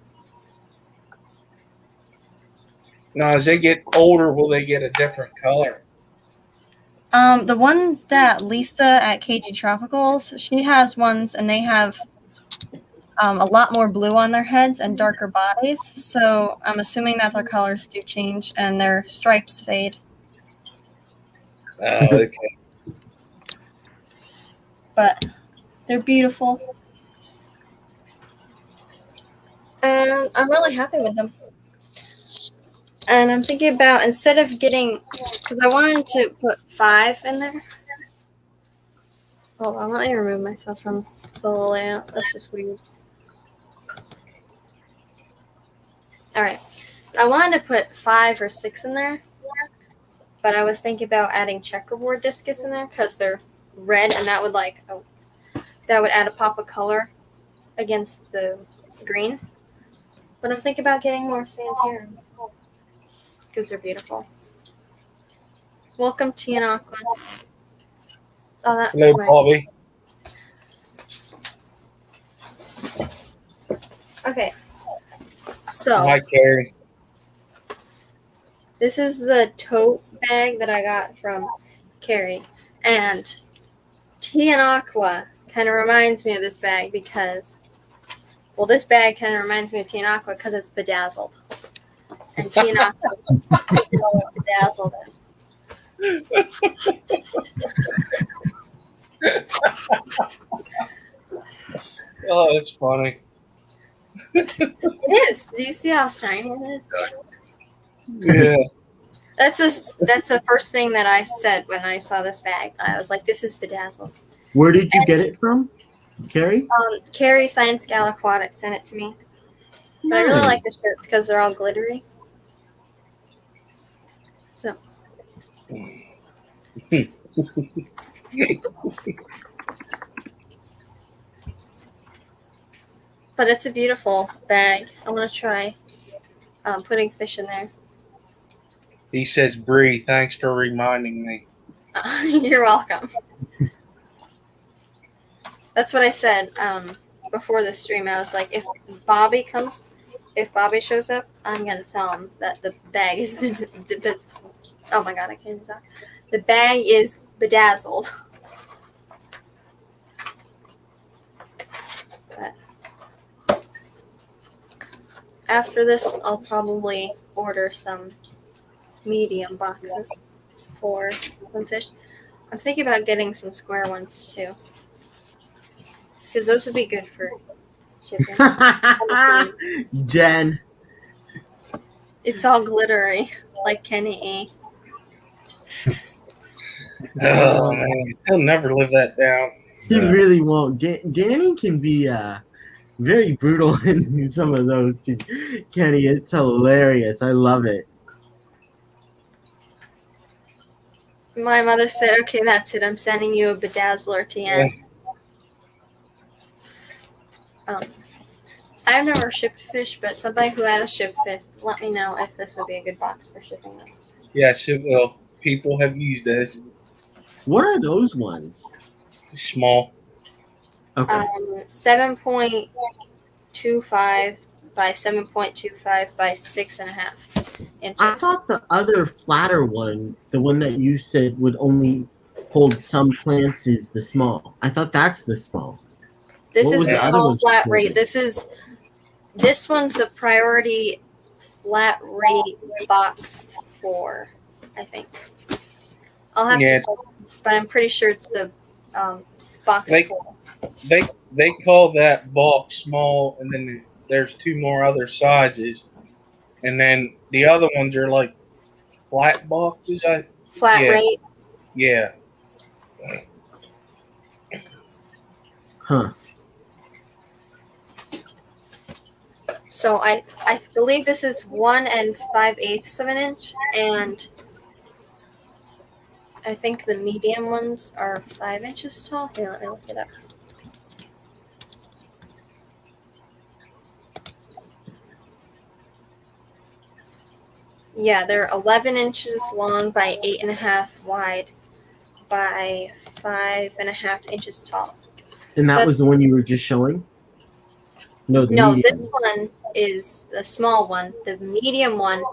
Speaker 4: Now, as they get older, will they get a different color?
Speaker 1: The ones that Lisa at KG Tropicals, she has ones, and they have a lot more blue on their heads and darker bodies. So I'm assuming that their colors do change and their stripes fade.
Speaker 4: Oh, okay.
Speaker 1: But they're beautiful, and I'm really happy with them. And I'm thinking about, instead of getting, because I wanted to put 5 in there. Hold on, let me remove myself from solo layout. That's just weird. All right, I wanted to put 5 or 6 in there, but I was thinking about adding checkerboard discus in there because they're red, and that would add a pop of color against the green. But I'm thinking about getting more Santarum because they're beautiful. Welcome, Tea and Aqua. Oh, that
Speaker 4: Hello,
Speaker 1: way.
Speaker 4: Bobby.
Speaker 1: Okay. So
Speaker 4: Hi, Carrie.
Speaker 1: this is the tote bag that I got from Carrie, and Tea and Aqua kind of reminds me of this bag because, well, this bag kind of reminds me of Tea and Aqua because it's bedazzled. And Tea and Aqua, you know what bedazzled is.
Speaker 4: Oh, that's funny.
Speaker 1: It is. Do you see how shiny it is?
Speaker 4: Yeah.
Speaker 1: That's the first thing that I said when I saw this bag. I was like, "This is bedazzled,"
Speaker 2: Where did you get it from, Carrie?
Speaker 1: Carrie Science Gal Aquatics sent it to me. But I really like the shirts because they're all glittery. So. But it's a beautiful bag. I want to try putting fish in there.
Speaker 4: He says, Bree, thanks for reminding me.
Speaker 1: You're welcome. That's what I said before the stream. I was like, if Bobby shows up, I'm going to tell him that the bag is... oh my god, I can't even talk. The bag is bedazzled. But after this, I'll probably order some medium boxes for some fish. I'm thinking about getting some square ones too, because those would be good for shipping.
Speaker 2: Jen.
Speaker 1: It's all glittery, like Kenny E.
Speaker 4: Oh, man. He'll never live that down.
Speaker 2: He really won't. Danny can be very brutal in some of those. Kenny, it's hilarious. I love it.
Speaker 1: My mother said, okay, that's it. I'm sending you a bedazzler, Tian. I've never shipped fish, but somebody who has shipped fish, let me know if this would be a good box for shipping them.
Speaker 4: Yes, people have used it.
Speaker 2: What are those ones?
Speaker 4: Small.
Speaker 2: Okay.
Speaker 1: 7.25 by 7.25 by 6.5 inches.
Speaker 2: I thought the other flatter one, the one that you said would only hold some plants, is the small. I thought that's the small.
Speaker 1: This is the small flat rate. This one's a priority flat rate box 4, I think. I'll have to, but I'm pretty sure it's the box 4.
Speaker 4: They call that bulk small, and then there's 2 more other sizes, and then the other ones are like flat boxes.
Speaker 1: Flat rate.
Speaker 4: Yeah.
Speaker 2: Huh.
Speaker 1: So I believe this is 1 5/8 of an inch, and I think the medium ones are 5 inches tall. Here, let me look it up. Yeah, they're 11 inches long by 8.5 wide by 5.5 inches tall.
Speaker 2: And that was the one you were just showing? No, medium.
Speaker 1: This one is the small one. The medium one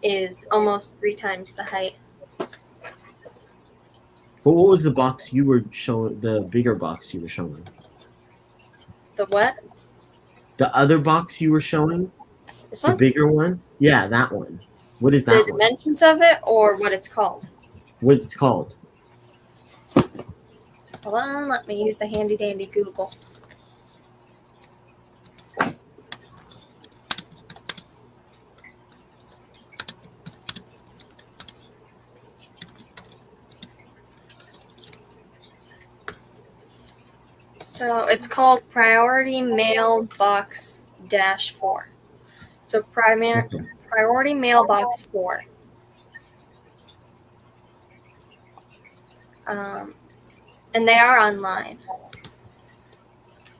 Speaker 1: is almost 3 times the height.
Speaker 2: But what was the box you were showing, the bigger box you were showing?
Speaker 1: The what?
Speaker 2: The other box you were showing?
Speaker 1: This one?
Speaker 2: The bigger one? Yeah, that one. What is that one?
Speaker 1: The dimensions of it or what it's called?
Speaker 2: What it's called?
Speaker 1: Hold on, let me use the handy dandy Google. So it's called Priority Mail Box -4. So Priority Mail Box 4. And they are online.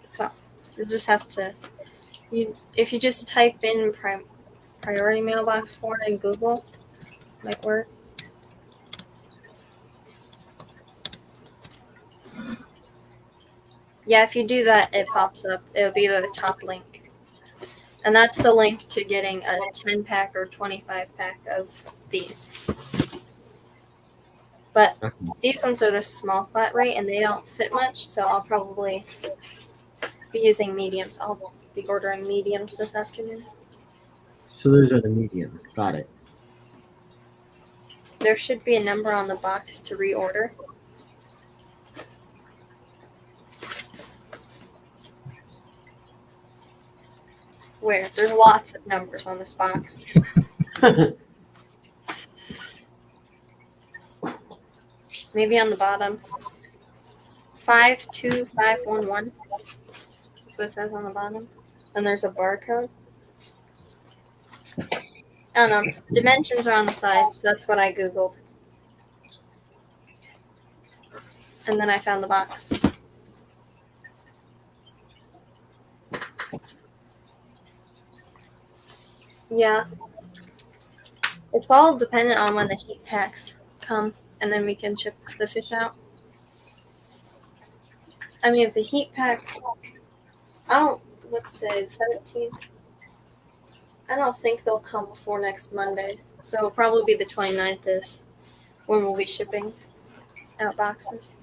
Speaker 1: So you just have to, if you just type in Priority Mailbox 4 in Google, it might work. Yeah, if you do that, it pops up. It'll be the top link. And that's the link to getting a 10-pack or 25-pack of these. But these ones are the small flat rate, and they don't fit much, so I'll probably be using mediums. I'll be ordering mediums this afternoon.
Speaker 2: So those are the mediums. Got it.
Speaker 1: There should be a number on the box to reorder. Where? There's lots of numbers on this box. Maybe on the bottom. 52511. That's what it says on the bottom. And there's a barcode. I don't know. Dimensions are on the side, so that's what I Googled. And then I found the box. Yeah. It's all dependent on when the heat packs come, and then we can ship the fish out. I mean, if the heat packs, what's today, 17th? I don't think they'll come before next Monday. So it'll probably be the 29th is when we'll be shipping out boxes.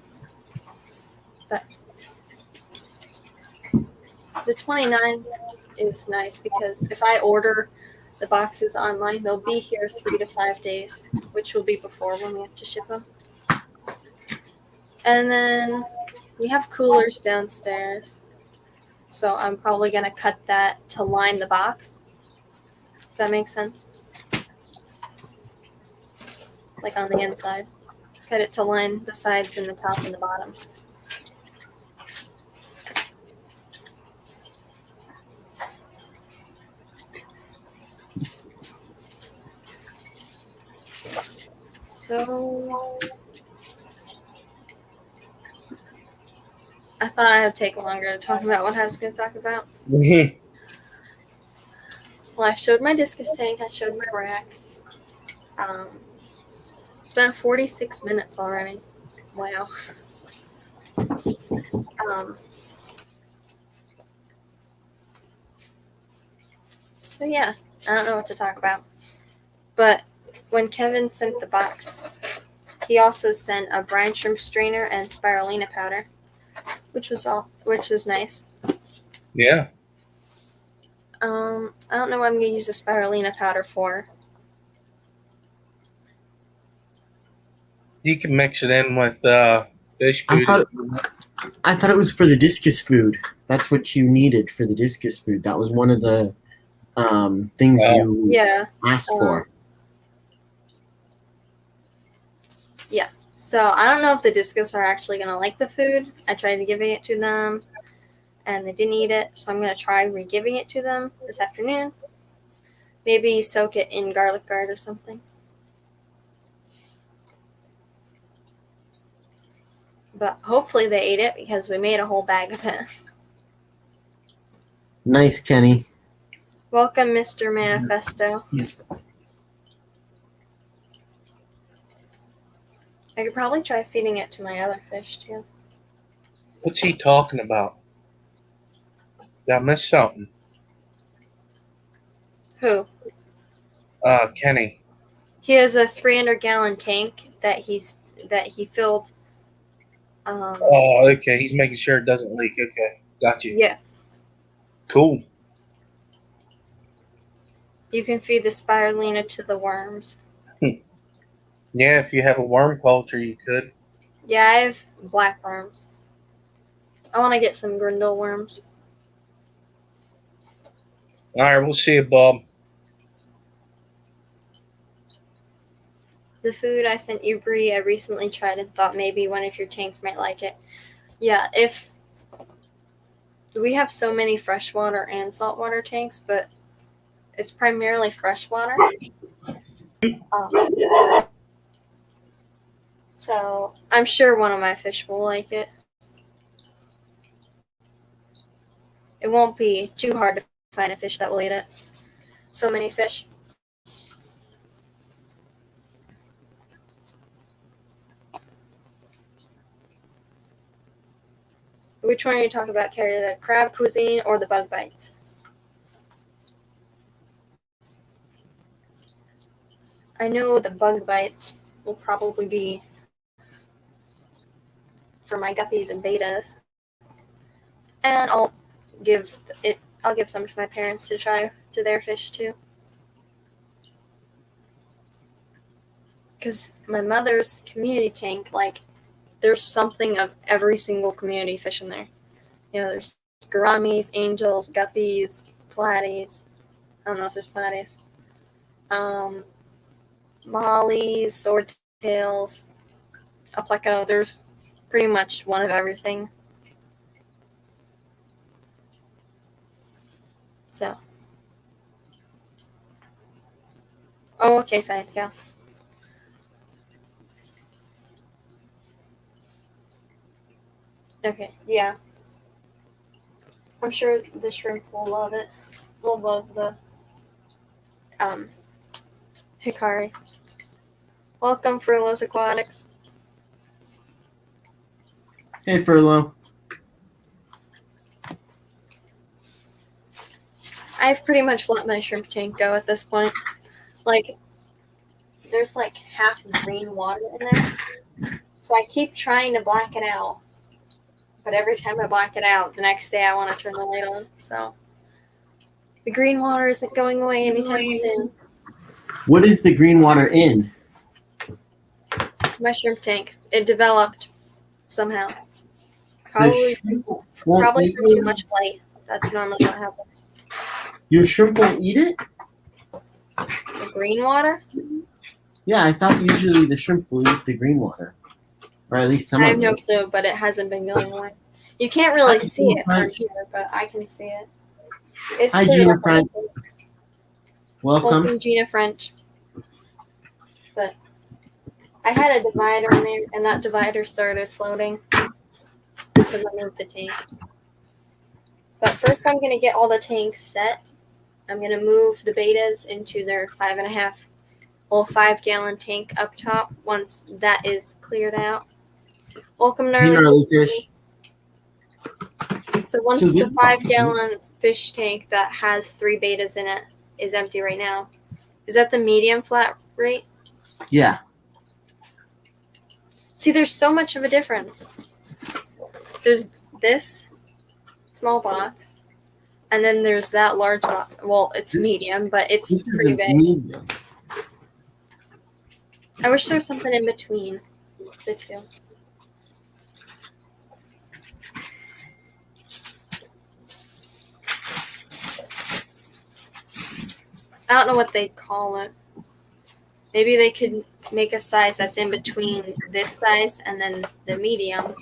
Speaker 1: But the 29th is nice because if I order the boxes online, they'll be here 3 to 5 days, which will be before when we have to ship them. And then we have coolers downstairs, so I'm probably going to cut that to line the box. Does that make sense? Like on the inside. Cut it to line the sides and the top and the bottom. So I thought I would take longer to talk about what I was going to talk about. Well, I showed my discus tank. I showed my rack. It's been 46 minutes already. Wow. So yeah, I don't know what to talk about. But when Kevin sent the box, he also sent a brine shrimp strainer and spirulina powder, which was nice.
Speaker 4: Yeah.
Speaker 1: I don't know what I'm gonna use the spirulina powder for.
Speaker 4: You can mix it in with fish food.
Speaker 2: I thought it was for the discus food. That's what you needed for the discus food. That was one of the things you asked for.
Speaker 1: Yeah. So I don't know if the discus are actually gonna like the food. I tried to giving it to them, and they didn't eat it. So I'm gonna try re-giving it to them this afternoon. Maybe soak it in garlic bread or something. But hopefully they ate it because we made a whole bag of it.
Speaker 2: Nice, Kenny.
Speaker 1: Welcome, Mr. Manifesto.
Speaker 2: Yeah.
Speaker 1: I could probably try feeding it to my other fish too.
Speaker 4: What's he talking about? Did I miss something?
Speaker 1: Who?
Speaker 4: Kenny.
Speaker 1: He has a 300-gallon tank that he filled.
Speaker 4: Oh, okay. He's making sure it doesn't leak. Okay, got you.
Speaker 1: Yeah.
Speaker 4: Cool.
Speaker 1: You can feed the spirulina to the worms.
Speaker 4: Yeah, if you have a worm culture, you could.
Speaker 1: Yeah, I have black worms. I want to get some grindle worms.
Speaker 4: All right, we'll see you, Bob.
Speaker 1: The food I sent you, Bree, I recently tried and thought maybe one of your tanks might like it. Yeah, we have so many freshwater and saltwater tanks, but it's primarily freshwater. So I'm sure one of my fish will like it. It won't be too hard to find a fish that will eat it. So many fish. Which one are you talking about, Carrie? The crab cuisine or the bug bites? I know the bug bites will probably be for my guppies and betas. And I'll give some to my parents to try to their fish too. Because my mother's community tank, there's something of every single community fish in there. There's gouramis, angels, guppies, platies. I don't know if there's platies. Mollies, swordtails, a pleco. There's pretty much one of everything. So. Oh, okay, science, yeah. Okay, yeah. I'm sure the shrimp will love it. Will love the hikari. Welcome, Furlough's Aquatics.
Speaker 2: Hey, Furlough.
Speaker 1: I've pretty much let my shrimp tank go at this point. Like, there's like half green water in there. So I keep trying to black it out. But every time I black it out, the next day I want to turn the light on. So the green water isn't going away anytime soon.
Speaker 2: What is the green water in?
Speaker 1: My shrimp tank. It developed somehow. Probably from too much light. That's normally what happens.
Speaker 2: Your shrimp won't eat it?
Speaker 1: The green water?
Speaker 2: Yeah, I thought usually the shrimp will eat the green water. Or at least some
Speaker 1: I
Speaker 2: of
Speaker 1: have no
Speaker 2: it.
Speaker 1: clue, but it hasn't been going away. You can't really see it from here, but I can see it. It's
Speaker 2: Hi, Gina French. Welcome.
Speaker 1: Welcome, Gina French. But I had a divider in there, and that divider started floating because I moved the tank. But first, I'm going to get all the tanks set. I'm going to move the betas into their 5-gallon tank up top once that is cleared out. Welcome, Gnarly
Speaker 2: Fish.
Speaker 1: So once the 5-gallon fish tank that has 3 betas in it is empty right now, is that the medium flat rate?
Speaker 2: Yeah.
Speaker 1: See, there's so much of a difference. There's this small box, and then there's that large box. Well, it's medium, but it's pretty big.
Speaker 2: Medium.
Speaker 1: I wish there was something in between the two. I don't know what they'd call it. Maybe they could make a size that's in between this size and then the medium.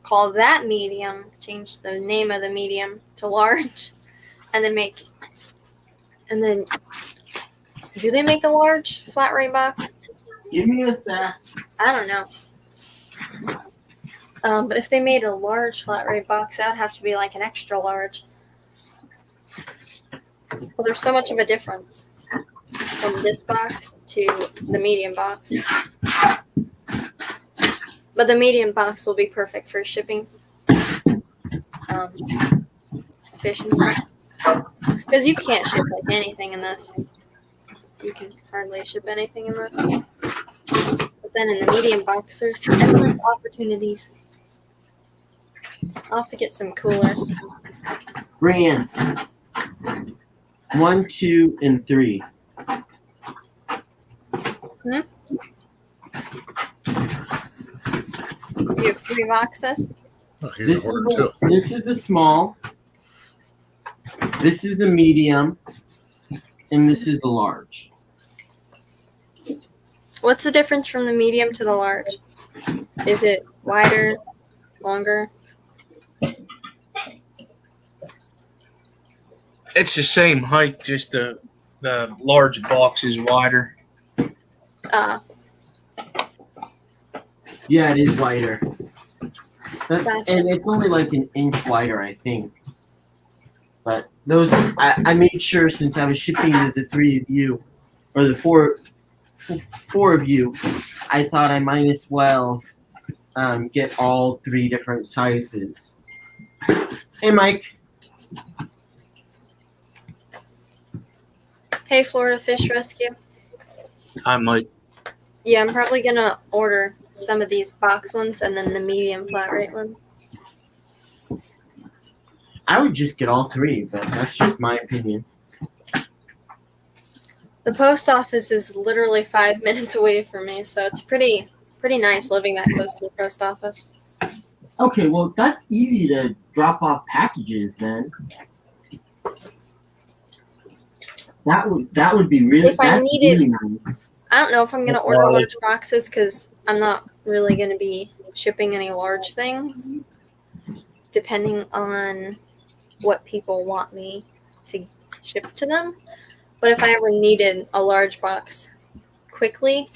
Speaker 1: Call that medium, change the name of the medium to large, and then do they make a large flat rate box?
Speaker 2: Give me a sec.
Speaker 1: I don't know. But if they made a large flat rate box, that would have to be like an extra large. Well, there's so much of a difference from this box to the medium box. But the medium box will be perfect for shipping fish and stuff. Because you can't ship like anything in this. You can hardly ship anything in this. But then in the medium box, there's endless opportunities. I'll have to get some coolers.
Speaker 2: Brian. 1, 2, and 3.
Speaker 1: You have 3 boxes?
Speaker 3: Oh, he's a hoarder too.
Speaker 2: This is the small. This is the medium. And this is the large.
Speaker 1: What's the difference from the medium to the large? Is it wider, longer?
Speaker 4: It's the same height, just the large box is wider.
Speaker 2: Yeah, it is wider.
Speaker 1: Gotcha.
Speaker 2: And it's only like an inch wider, I think. But those, I made sure since I was shipping to the 3 of you, or the four of you, I thought I might as well get all 3 different sizes. Hey, Mike.
Speaker 1: Hey, Florida Fish Rescue.
Speaker 4: I might.
Speaker 1: Yeah, I'm probably going to order some of these box ones and then the medium flat rate ones.
Speaker 2: I would just get all 3, but that's just my opinion.
Speaker 1: The post office is literally 5 minutes away from me, so it's pretty nice living that close to the post office.
Speaker 2: Okay, well, that's easy to drop off packages then. That would be really,
Speaker 1: if I needed,
Speaker 2: really nice.
Speaker 1: I don't know if I'm going to order large boxes because I'm not really going to be shipping any large things, depending on what people want me to ship to them. But if I ever needed a large box quickly,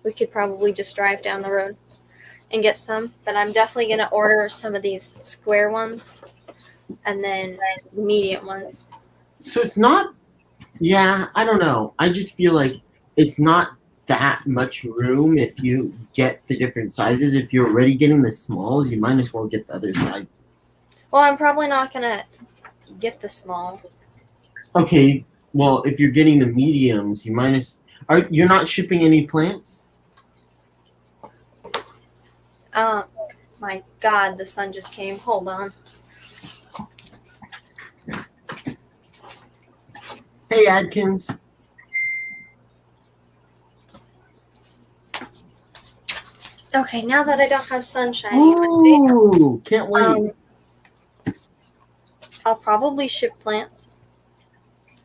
Speaker 1: we could probably just drive down the road and get some. But I'm definitely going to order some of these square ones and then medium ones.
Speaker 2: So it's not. Yeah, I don't know. I just feel like it's not that much room if you get the different sizes. If you're already getting the smalls, you might as well get the other sizes.
Speaker 1: Well, I'm probably not going to get the small.
Speaker 2: Okay, well, if you're getting the mediums, you're not shipping any plants?
Speaker 1: My God, the sun just came. Hold on.
Speaker 2: Hey, Adkins.
Speaker 1: Okay, now that I don't have sunshine in my
Speaker 2: Ooh, can't wait.
Speaker 1: I'll probably ship plants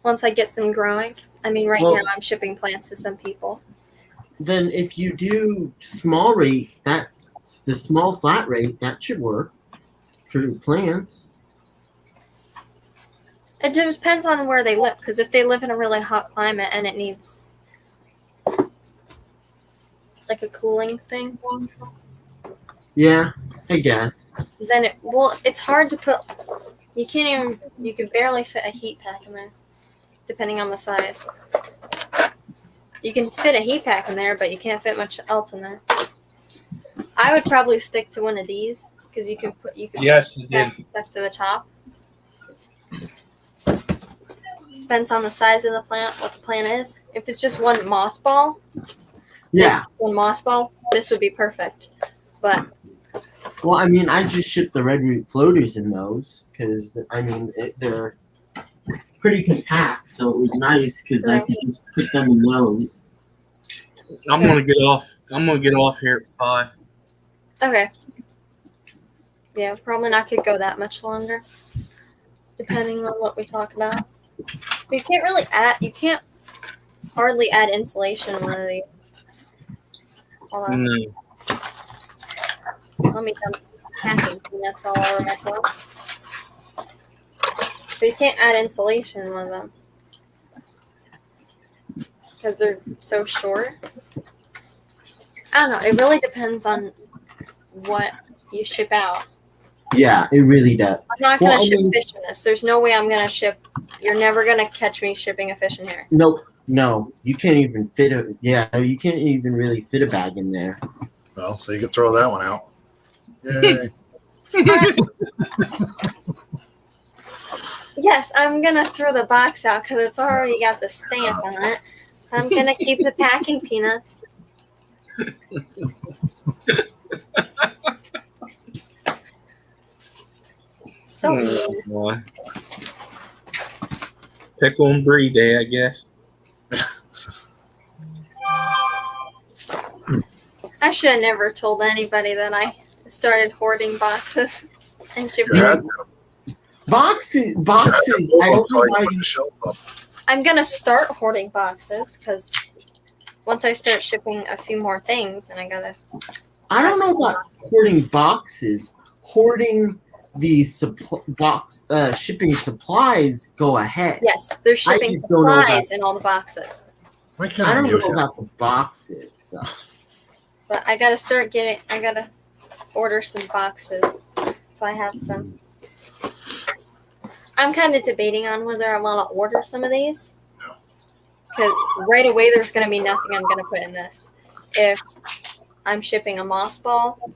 Speaker 1: once I get some growing. I mean, right now I'm shipping plants to some people.
Speaker 2: Then if you do small rate, the small flat rate, that should work for plants.
Speaker 1: It depends on where they live, because if they live in a really hot climate and it needs like a cooling thing,
Speaker 2: Yeah, I guess.
Speaker 1: then it's hard to put. You can barely fit a heat pack in there, depending on the size. You can fit a heat pack in there, but you can't fit much else in there. I would probably stick to one of these because you can
Speaker 4: Yes, you did.
Speaker 1: stuck to the top. Depends on the size of the plant, what the plant is. If it's just one moss ball, this would be perfect. But
Speaker 2: well, I mean, I just shipped the red root floaters in those because they're pretty compact, so it was nice because I could just put them in those.
Speaker 4: I'm gonna get off here at 5.
Speaker 1: okay. Yeah, probably not could go that much longer, depending on what we talk about. But you can't hardly add insulation in one of these. Hold on.
Speaker 4: No.
Speaker 1: Let me dump packing peanuts all over myself. But you can't add insulation in one of them because they're so short. I don't know. It really depends on what you ship out.
Speaker 2: Yeah, it really does.
Speaker 1: I'm not going to ship fish in this. There's no way I'm going to ship. You're never going to catch me shipping a fish in here.
Speaker 2: Nope. No, you can't even fit you can't even really fit a bag in there.
Speaker 3: Well, so you can throw that one out. Yay.
Speaker 1: Yes, I'm going to throw the box out because it's already got the stamp on it. I'm going to keep the packing peanuts. So
Speaker 4: oh, boy. Pickle and brie day, I guess.
Speaker 1: I should have never told anybody that I started hoarding boxes and shipping.
Speaker 2: Boxes. I don't know why
Speaker 1: I'm gonna start hoarding boxes because once I start shipping a few more things, and
Speaker 2: I don't know about hoarding boxes. Hoarding the shipping supplies. Go ahead.
Speaker 1: Yes, there's shipping supplies in all the boxes.
Speaker 2: I don't know about the boxes though.
Speaker 1: But I gotta order some boxes, so I have some. I'm kind of debating on whether I want to order some of these, because right away there's going to be nothing I'm going to put in this. If I'm shipping a moss ball,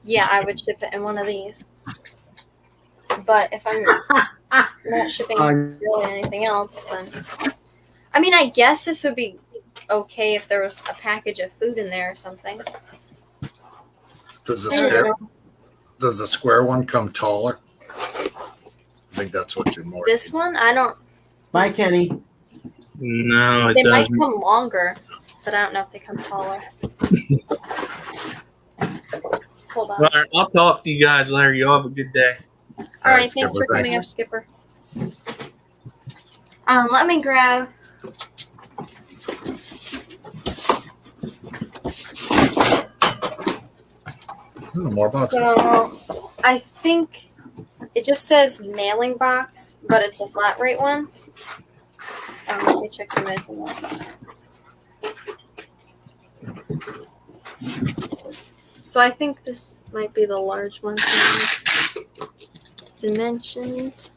Speaker 1: yeah, I would ship it in one of these. But if I'm not shipping really anything else, then I guess this would be okay if there was a package of food in there or something.
Speaker 3: Does the square one come taller? I think that's what you're more.
Speaker 1: This one, I don't.
Speaker 2: Bye, Kenny.
Speaker 4: No, it
Speaker 1: they
Speaker 4: doesn't.
Speaker 1: might come longer, but I don't know if they come taller. Hold on.
Speaker 4: All right, I'll talk to you guys later. You all have a good day.
Speaker 1: All right, thanks for coming up, Skipper. Let me grab.
Speaker 3: More boxes.
Speaker 1: So I think it just says mailing box, but it's a flat rate one. Let me check the measurements. So I think this might be the large one. Dimensions.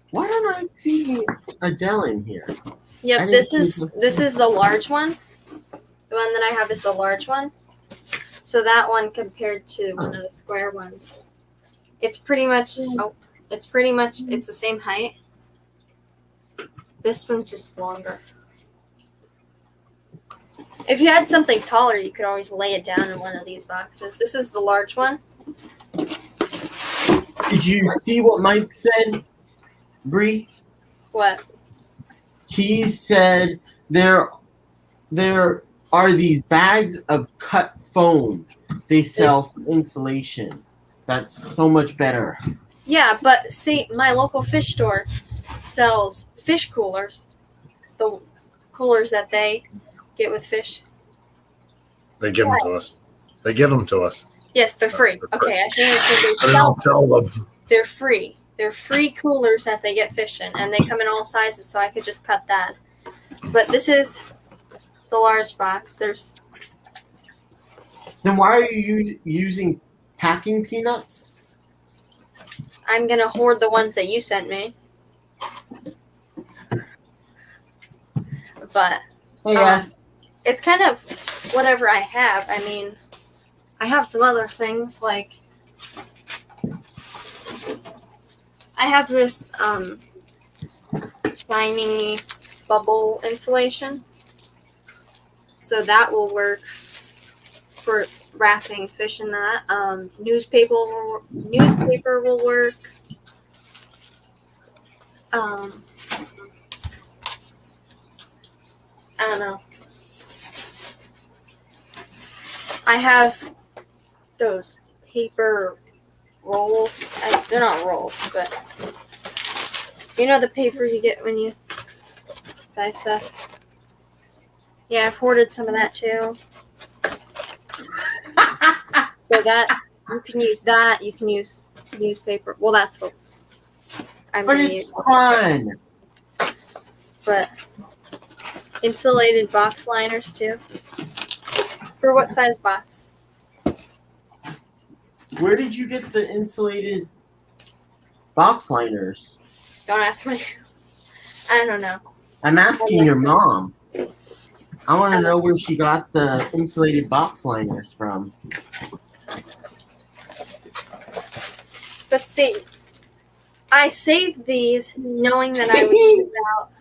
Speaker 2: Why don't I see Adele in here?
Speaker 1: Yep, this is the large one. The one that I have is the large one. So that one compared to one of the square ones, it's pretty much it's the same height. This one's just longer. If you had something taller, you could always lay it down in one of these boxes. This is the large one.
Speaker 2: Did you see what Mike said, Bree?
Speaker 1: What?
Speaker 2: He said there are these bags of cut foam. They sell for insulation. That's so much better.
Speaker 1: Yeah, but see, my local fish store sells fish coolers. The coolers that they get with fish.
Speaker 3: They give them to us. They give them to us.
Speaker 1: Yes, they're free. Okay, I think
Speaker 3: They don't sell them.
Speaker 1: They're free. They're free coolers that they get fish in, and they come in all sizes, so I could just cut that. But this is the large box.
Speaker 2: Then why are you using packing peanuts?
Speaker 1: I'm gonna hoard the ones that you sent me. But
Speaker 2: Yes.
Speaker 1: it's kind of whatever I have. I mean, I have some other things like I have this shiny bubble insulation, so that will work for wrapping fish in that. Newspaper will work. I don't know. I have those paper rolls. They're not rolls, but you know the paper you get when you buy stuff? Yeah, I've hoarded some of that too. So that you can use that. You can use newspaper. Well, that's what I'm
Speaker 2: But
Speaker 1: gonna
Speaker 2: it's
Speaker 1: use.
Speaker 2: fun.
Speaker 1: But insulated box liners too. For what size box?
Speaker 2: Where did you get the insulated box liners?
Speaker 1: Don't ask me. I don't know.
Speaker 2: I'm asking your mom. I want to know where she got the insulated box liners from.
Speaker 1: But see, I saved these knowing that I would ship out.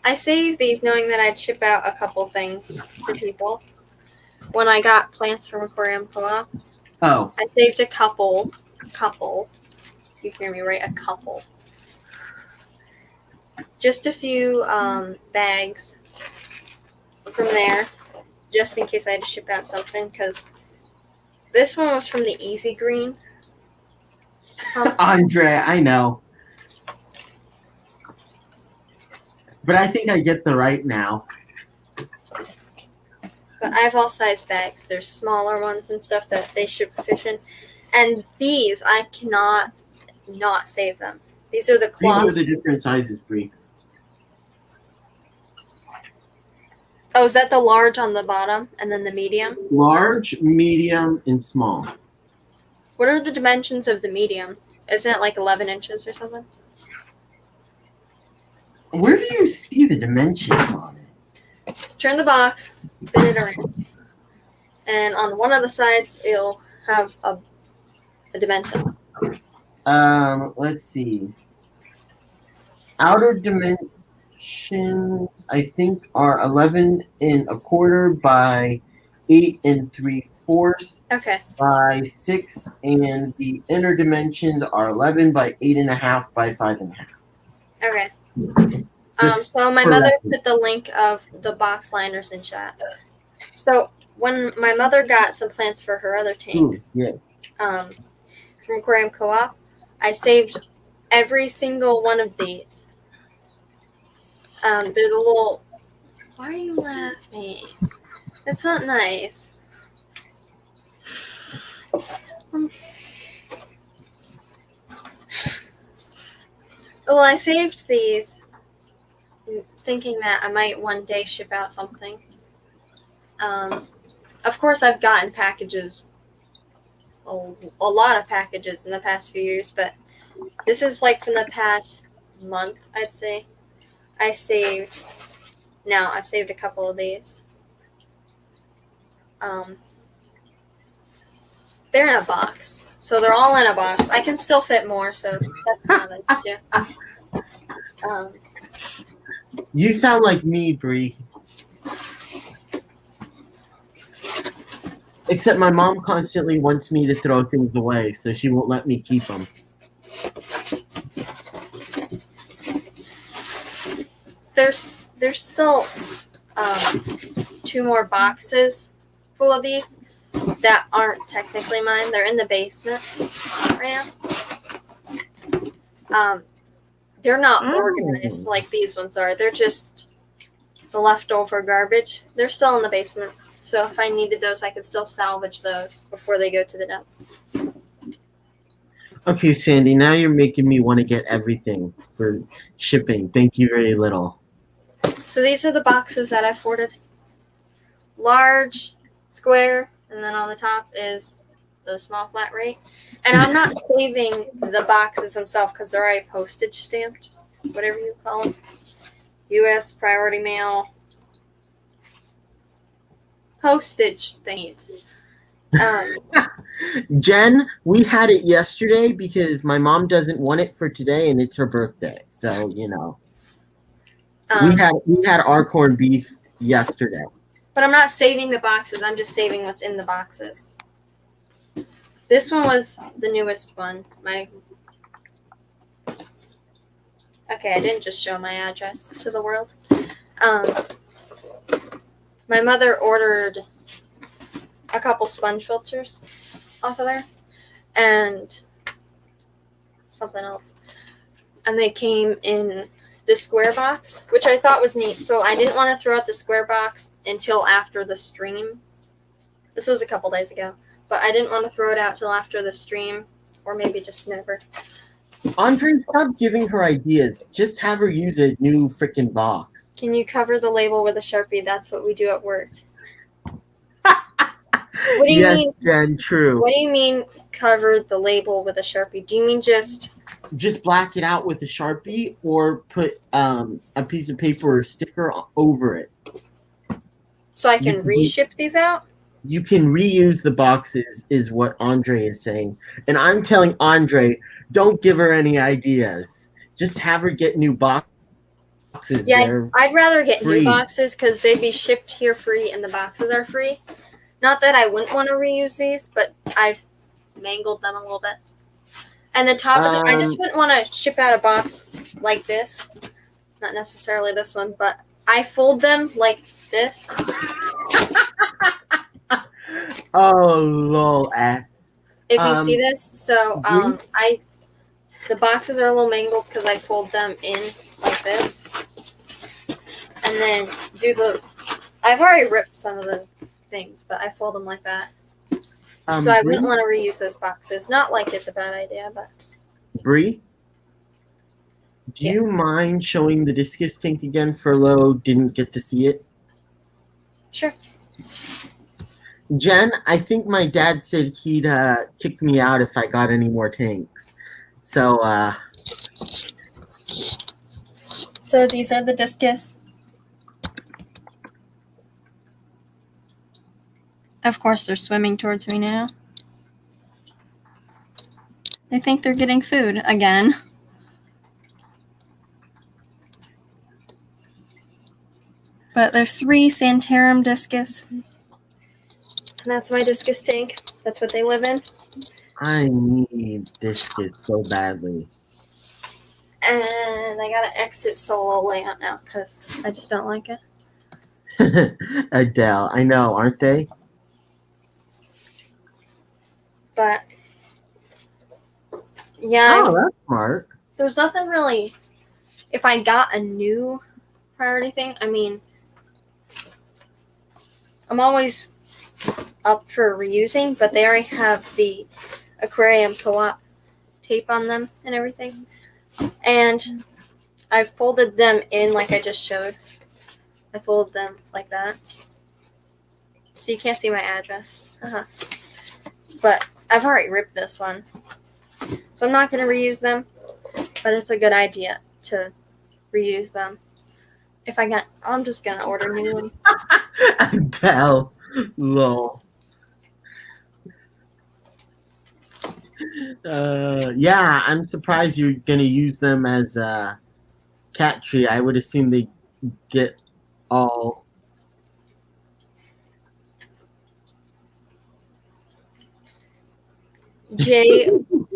Speaker 1: I saved these knowing that I'd ship out a couple things to people. When I got plants from Aquarium Co-op,
Speaker 2: Oh,
Speaker 1: I saved a couple. You hear me right? A couple. Just a few bags from there, just in case I had to ship out something, because this one was from the Easy Green.
Speaker 2: Andre, I know. But I think I get the right now.
Speaker 1: But I have all size bags. There's smaller ones and stuff that they ship fish in. And these, I cannot not save them. These are the
Speaker 2: These
Speaker 1: cloth.
Speaker 2: are the different sizes, Bree.
Speaker 1: Oh, is that the large on the bottom and then the medium?
Speaker 2: Large, medium, and small.
Speaker 1: What are the dimensions of the medium? Isn't it like 11 inches or something?
Speaker 2: Where do you see the dimensions on it?
Speaker 1: Turn the box, spin it around. And on one of the sides, it'll have a dimension.
Speaker 2: Let's see. Outer dimensions, I think, are 11 1/4 by 8 3/4
Speaker 1: Okay.
Speaker 2: by 6, and the inner dimensions are 11 by 8.5 by 5.5.
Speaker 1: Okay.
Speaker 2: Just
Speaker 1: So my
Speaker 2: for
Speaker 1: mother
Speaker 2: reference.
Speaker 1: put the link of the box liners in chat. So when my mother got some plants for her other tanks,
Speaker 2: Yeah.
Speaker 1: from Aquarium Co-op, I saved every single one of these. There's a little. Why are you laughing? It's not nice. Well, I saved these thinking that I might one day ship out something. Of course, I've gotten packages, a lot of packages in the past few years, but this is like from the past month, I'd say. I've saved a couple of these. They're in a box. So they're all in a box. I can still fit more, so that's not an issue.
Speaker 2: You sound like me, Bree. Except my mom constantly wants me to throw things away, so she won't let me keep them.
Speaker 1: There's still 2 more boxes full of these that aren't technically mine. They're in the basement right now. They're not organized like these ones are. They're just the leftover garbage. They're still in the basement. So if I needed those, I could still salvage those before they go to the dump.
Speaker 2: Okay, Sandy, now you're making me want to get everything for shipping. Thank you very little.
Speaker 1: So these are the boxes that I've ordered. Large, square, and then on the top is the small flat rate. And I'm not saving the boxes themselves because they're already postage stamped, whatever you call them. U.S. priority mail. Postage thingy.
Speaker 2: Jen, we had it yesterday because my mom doesn't want it for today and it's her birthday. So, you know. We had our corned beef yesterday.
Speaker 1: But I'm not saving the boxes. I'm just saving what's in the boxes. This one was the newest one. Okay, I didn't just show my address to the world. My mother ordered a couple sponge filters off of there and something else. And they came in the square box, which I thought was neat. So I didn't want to throw out the square box until after the stream. This was a couple days ago. But I didn't want to throw it out till after the stream, or maybe just never.
Speaker 2: Andre, stop giving her ideas. Just have her use a new freaking box.
Speaker 1: Can you cover the label with a Sharpie? That's what we do at work.
Speaker 2: What do you mean? Jen, true.
Speaker 1: What do you mean cover the label with a Sharpie? Do you mean just
Speaker 2: black it out with a Sharpie or put a piece of paper or sticker over it?
Speaker 1: So I can reship these out?
Speaker 2: You can reuse the boxes is what Andre is saying. And I'm telling Andre, don't give her any ideas. Just have her get new boxes.
Speaker 1: Yeah, I'd rather get new boxes because they'd be shipped here free and the boxes are free. Not that I wouldn't want to reuse these, but I've mangled them a little bit. And the top of I just wouldn't want to ship out a box like this. Not necessarily this one, but I fold them like this.
Speaker 2: Oh, lol, ass.
Speaker 1: If you see this, so the boxes are a little mangled because I fold them in like this. And then I've already ripped some of the things, but I fold them like that. So I wouldn't want to reuse those boxes. Not like it's a bad idea, but.
Speaker 2: Bree, do you mind showing the discus tank again? Furlough didn't get to see it.
Speaker 1: Sure.
Speaker 2: Jen, I think my dad said he'd kick me out if I got any more tanks. So,
Speaker 1: So these are the discus. Of course, they're swimming towards me now. They think they're getting food again. But they're 3 Santarum discus. And that's my discus tank. That's what they live in.
Speaker 2: I need discus so badly.
Speaker 1: And I gotta exit solo layout now because I just don't like it.
Speaker 2: Adele, I know, aren't they?
Speaker 1: But yeah.
Speaker 2: Oh, that's smart.
Speaker 1: there's nothing really. If I got a new priority thing, I mean, I'm always up for reusing, but they already have the aquarium co-op tape on them and everything. And I folded them in like I just showed. I folded them like that. So you can't see my address. But I've already ripped this one. So I'm not going to reuse them, but it's a good idea to reuse them. I'm just going to order new ones.
Speaker 2: Adele. Lol. Yeah, I'm surprised you're going to use them as a cat tree. I would assume they get all...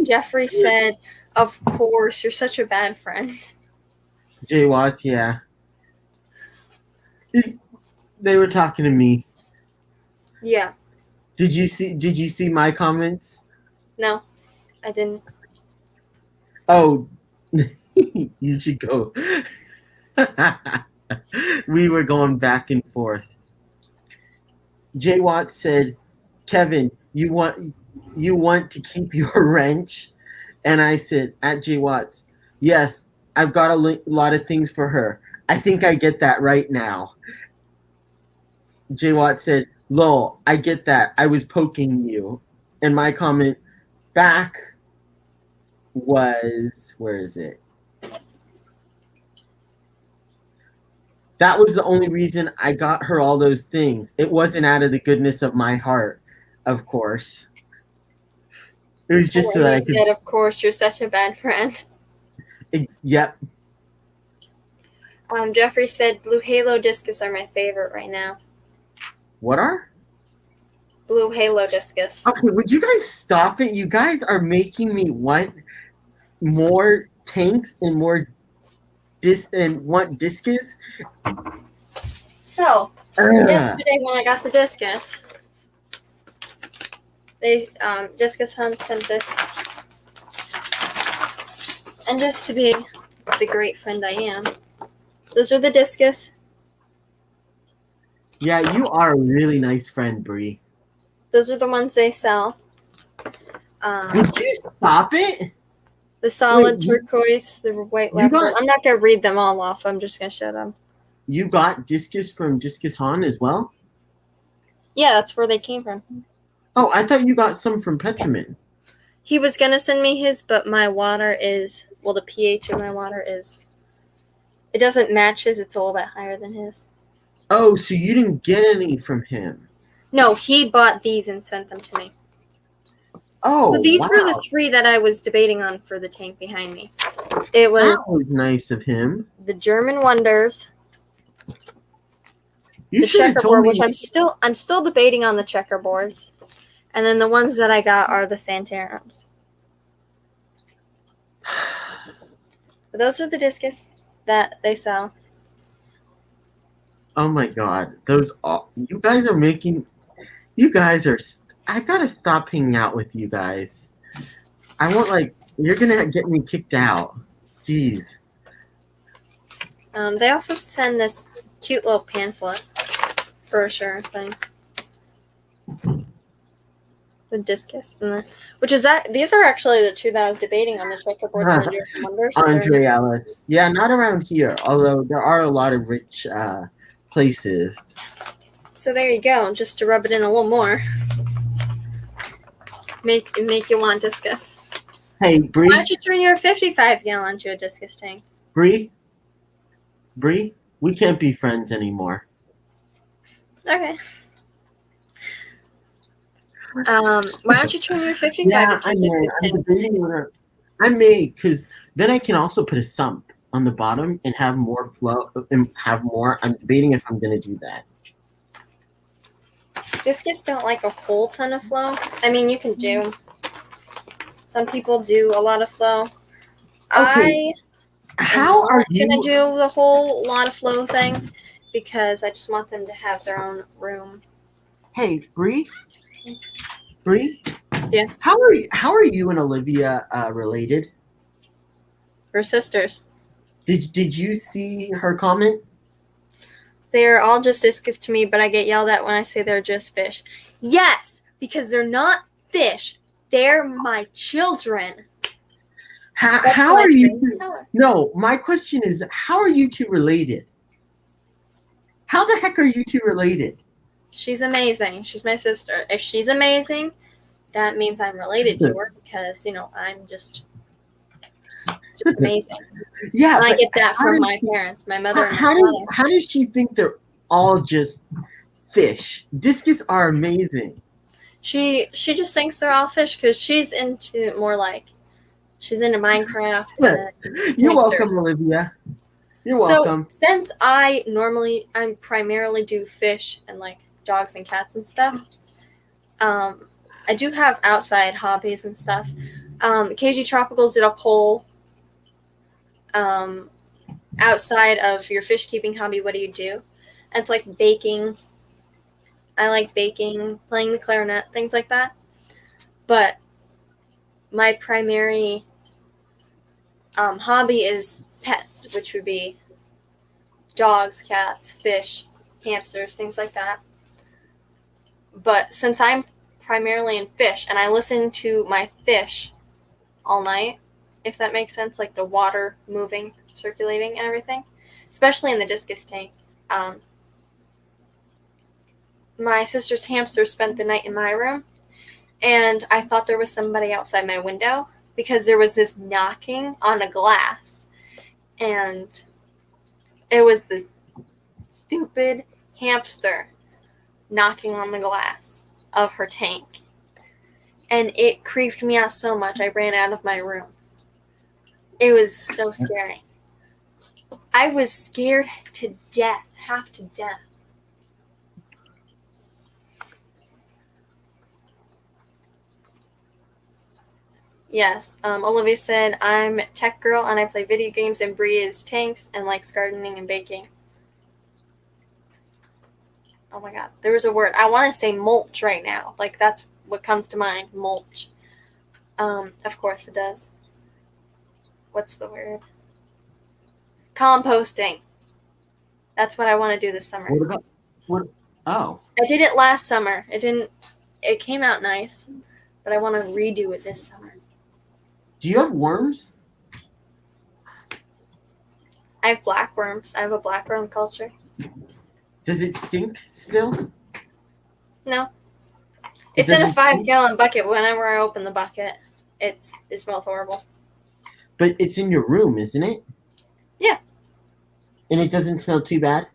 Speaker 1: Jeffrey said, "Of course, you're such a bad friend."
Speaker 2: Jay Watts, yeah. They were talking to me.
Speaker 1: Yeah.
Speaker 2: Did you see my comments?
Speaker 1: No, I didn't.
Speaker 2: Oh, you should go. We were going back and forth. Jay Watts said, "Kevin, you want to keep your wrench?" And I said, at Jay Watts, "Yes, I've got a lot of things for her. I think I get that right now." Jay Watts said, "Lol, I get that. I was poking you." And my comment back was, where is it? That was the only reason I got her all those things. It wasn't out of the goodness of my heart, of course. It was just so that I could...
Speaker 1: said, "Of course, you're such a bad friend."
Speaker 2: Yep.
Speaker 1: Jeffrey said, "Blue Halo discus are my favorite right now."
Speaker 2: What are?
Speaker 1: Blue Halo discus.
Speaker 2: Okay, would you guys stop it? You guys are making me want more tanks and more want discus.
Speaker 1: So, yesterday when I got the discus, Discus Hunt sent this. And just to be the great friend I am, those are the discus.
Speaker 2: Yeah, you are a really nice friend, Bree.
Speaker 1: Those are the ones they sell.
Speaker 2: Would you stop it?
Speaker 1: The solid turquoise, the white leopard. I'm not going to read them all off. I'm just going to show them.
Speaker 2: You got discus from Discus Han as well?
Speaker 1: Yeah, that's where they came from.
Speaker 2: Oh, I thought you got some from Petromin.
Speaker 1: He was going to send me his, but my water is... Well, the pH of my water is... It doesn't match his. It's a little bit higher than his.
Speaker 2: Oh, so you didn't get any from him?
Speaker 1: No, he bought these and sent them to me.
Speaker 2: Oh,
Speaker 1: so these were the 3 that I was debating on for the tank behind me. It was...
Speaker 2: That was nice of him.
Speaker 1: The German Wonders.
Speaker 2: You
Speaker 1: the checkerboard, which I'm still debating on the checkerboards. And then the ones that I got are the Santarums. But those are the discus that they sell.
Speaker 2: Oh my god. You guys are making... You guys are... I gotta stop hanging out with you guys. I want, you're gonna get me kicked out. Jeez.
Speaker 1: They also send this cute little pamphlet brochure thing. The discus. Which is that... These are actually the 2 that I was debating on, the checkerboards and the German Wonders.
Speaker 2: Andre Ellis. Yeah, not around here, although there are a lot of rich places.
Speaker 1: So there you go, just to rub it in a little more. Make you want discus.
Speaker 2: Hey, Bree.
Speaker 1: Why don't you turn your 55-gallon to a discus tank?
Speaker 2: Bree, we can't be friends anymore.
Speaker 1: Okay. Why don't you turn your 55 to a discus tank?
Speaker 2: I may, because then I can also put a sump on the bottom and have more flow and have more. I'm debating if I'm going to do that.
Speaker 1: Discus don't like a whole ton of flow. I mean, you can do. Some people do a lot of flow.
Speaker 2: Okay. How are you
Speaker 1: going to do the whole lot of flow thing because I just want them to have their own room.
Speaker 2: Hey, Bree?
Speaker 1: Yeah.
Speaker 2: How are you and Olivia related?
Speaker 1: We're sisters.
Speaker 2: Did you see her comment?
Speaker 1: They're all just discus to me, but I get yelled at when I say they're just fish. Yes, because they're not fish. They're my children.
Speaker 2: How are you two? No, my question is, how are you two related? How the heck are you two related?
Speaker 1: She's amazing. She's my sister. If she's amazing, that means I'm related to her because, I'm just amazing.
Speaker 2: Yeah,
Speaker 1: and I get that from my parents, my mother and my father.
Speaker 2: How does she think they're all just fish? Discus are amazing.
Speaker 1: She just thinks they're all fish because she's into more like she's into Minecraft.
Speaker 2: You're welcome, Olivia. You're welcome.
Speaker 1: So since I primarily do fish and like dogs and cats and stuff, I do have outside hobbies and stuff. KG Tropicals did a poll. Outside of your fish keeping hobby, what do you do? And it's like baking. I like baking, playing the clarinet, things like that. But my primary hobby is pets, which would be dogs, cats, fish, hamsters, things like that. But since I'm primarily in fish and I listen to my fish all night, if that makes sense, like the water moving, circulating and everything, especially in the discus tank. My sister's hamster spent the night in my room, and I thought there was somebody outside my window because there was this knocking on a glass, and it was the stupid hamster knocking on the glass of her tank. And it creeped me out so much, I ran out of my room. It was so scary. I was scared to death, half to death. Yes, Olivia said, I'm a tech girl and I play video games and breeze tanks and likes gardening and baking. Oh my god, there was a word. I want to say mulch right now. Like, that's what comes to mind, mulch. Of course it does. What's the word? Composting. That's what I want to do this summer.
Speaker 2: Oh.
Speaker 1: I did it last summer. It came out nice, but I want to redo it this summer.
Speaker 2: Do you have worms?
Speaker 1: I have blackworms. I have a blackworm culture.
Speaker 2: Does it stink still?
Speaker 1: No. It's in a 5-gallon bucket. Whenever I open the bucket, it smells horrible.
Speaker 2: But it's in your room, isn't it?
Speaker 1: Yeah.
Speaker 2: And it doesn't smell too bad?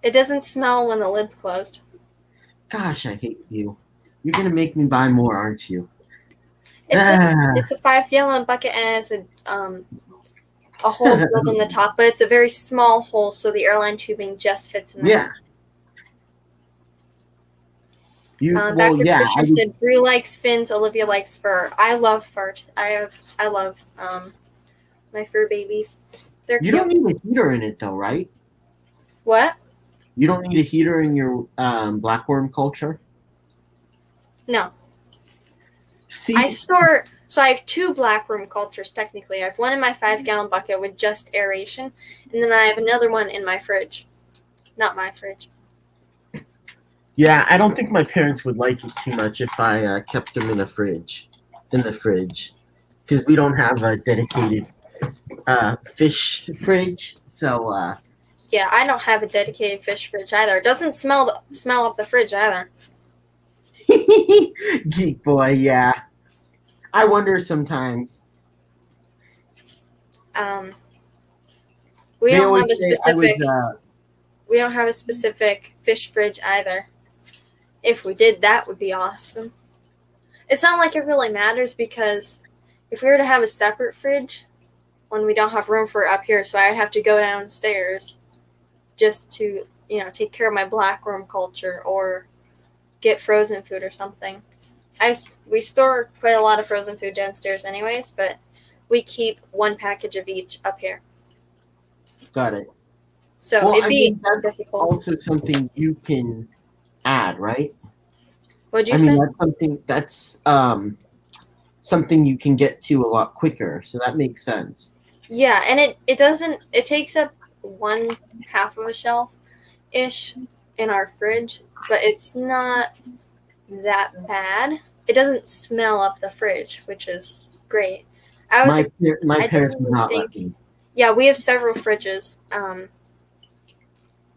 Speaker 1: It doesn't smell when the lid's closed.
Speaker 2: Gosh, I hate you. You're going to make me buy more, aren't you?
Speaker 1: It's a 5-gallon bucket and it's a hole drilled in the top, but it's a very small hole, so the airline tubing just fits in there.
Speaker 2: Yeah.
Speaker 1: Backwards Fisher said Bree likes fins, Olivia likes fur. I love fur. I love my fur babies. They're cute.
Speaker 2: You don't need a heater in it though, right?
Speaker 1: What?
Speaker 2: You don't need a heater in your blackworm culture?
Speaker 1: No.
Speaker 2: See,
Speaker 1: I have 2 blackworm cultures technically. I have one in my 5-gallon bucket with just aeration, and then I have another one in my fridge. Not my fridge.
Speaker 2: Yeah, I don't think my parents would like it too much if I kept them in the fridge, because we don't have a dedicated fish fridge. So
Speaker 1: yeah, I don't have a dedicated fish fridge either. It doesn't smell up the fridge either.
Speaker 2: Geek boy, yeah. I wonder sometimes.
Speaker 1: We don't have a specific fish fridge either. If we did, that would be awesome. It's not like it really matters because if we were to have a separate fridge, when we don't have room for it up here, so I'd have to go downstairs just to, take care of my blackworm culture or get frozen food or something. We store quite a lot of frozen food downstairs anyways, but we keep 1 package of each up here.
Speaker 2: Got it.
Speaker 1: So it'd be difficult.
Speaker 2: Also something you can add, right?
Speaker 1: What'd you say?
Speaker 2: That's something that's something you can get to a lot quicker. So that makes sense.
Speaker 1: Yeah, and it doesn't. It takes up 1/2 of a shelf ish in our fridge, but it's not that bad. It doesn't smell up the fridge, which is great.
Speaker 2: My
Speaker 1: I
Speaker 2: parents
Speaker 1: didn't
Speaker 2: would
Speaker 1: even
Speaker 2: not let
Speaker 1: think.
Speaker 2: me.
Speaker 1: Yeah, we have several fridges.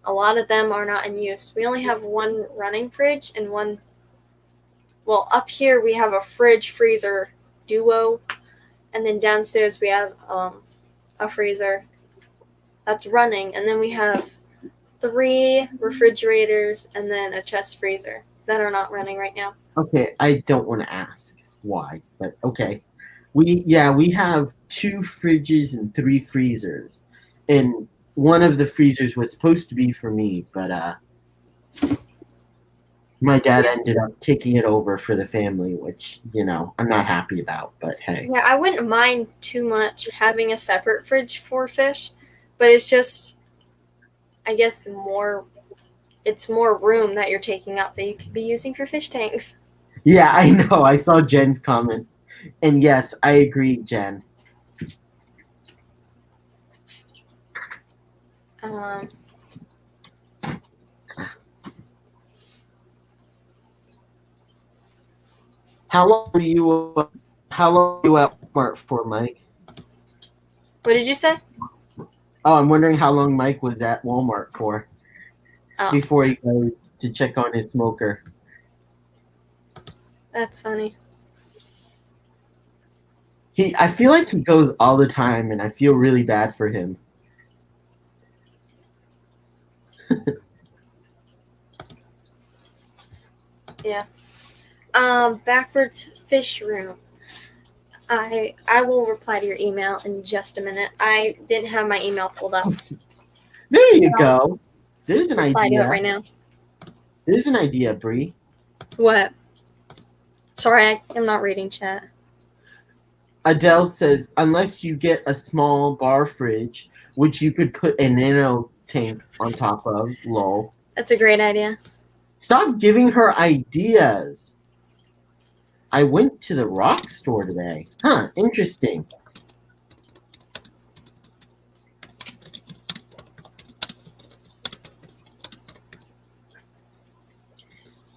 Speaker 1: A lot of them are not in use. We only have one running fridge and one. Well, up here we have a fridge freezer duo, and then downstairs we have a freezer that's running, and then we have 3 refrigerators and then a chest freezer that are not running right now.
Speaker 2: Okay, I don't want to ask why, but okay. We have 2 fridges and 3 freezers, and one of the freezers was supposed to be for me, but my dad ended up taking it over for the family, which I'm not happy about. But hey,
Speaker 1: Yeah, I wouldn't mind too much having a separate fridge for fish, but it's just, I guess, it's more room that you're taking up that you could be using for fish tanks.
Speaker 2: yeah, I know. I saw Jen's comment, and yes, I agree, Jen.
Speaker 1: Um,
Speaker 2: How long were you? How long were you at Walmart for, Mike?
Speaker 1: what did you say?
Speaker 2: Oh, I'm wondering how long Mike was at Walmart for
Speaker 1: Oh,
Speaker 2: before he goes to check on his smoker.
Speaker 1: that's funny.
Speaker 2: I feel like he goes all the time, and I feel really bad for him.
Speaker 1: Yeah. Backwards fish room. I will reply to your email in just a minute. I didn't have my email pulled up.
Speaker 2: There you go. There's an
Speaker 1: Reply to it
Speaker 2: idea.
Speaker 1: right now.
Speaker 2: There's an idea, Bree.
Speaker 1: What? Sorry, I'm not reading chat.
Speaker 2: Adele says, unless you get a small bar fridge, which you could put a nano tank on top of, lol.
Speaker 1: That's a great idea.
Speaker 2: Stop giving her ideas. I went to the rock store today. Huh, interesting.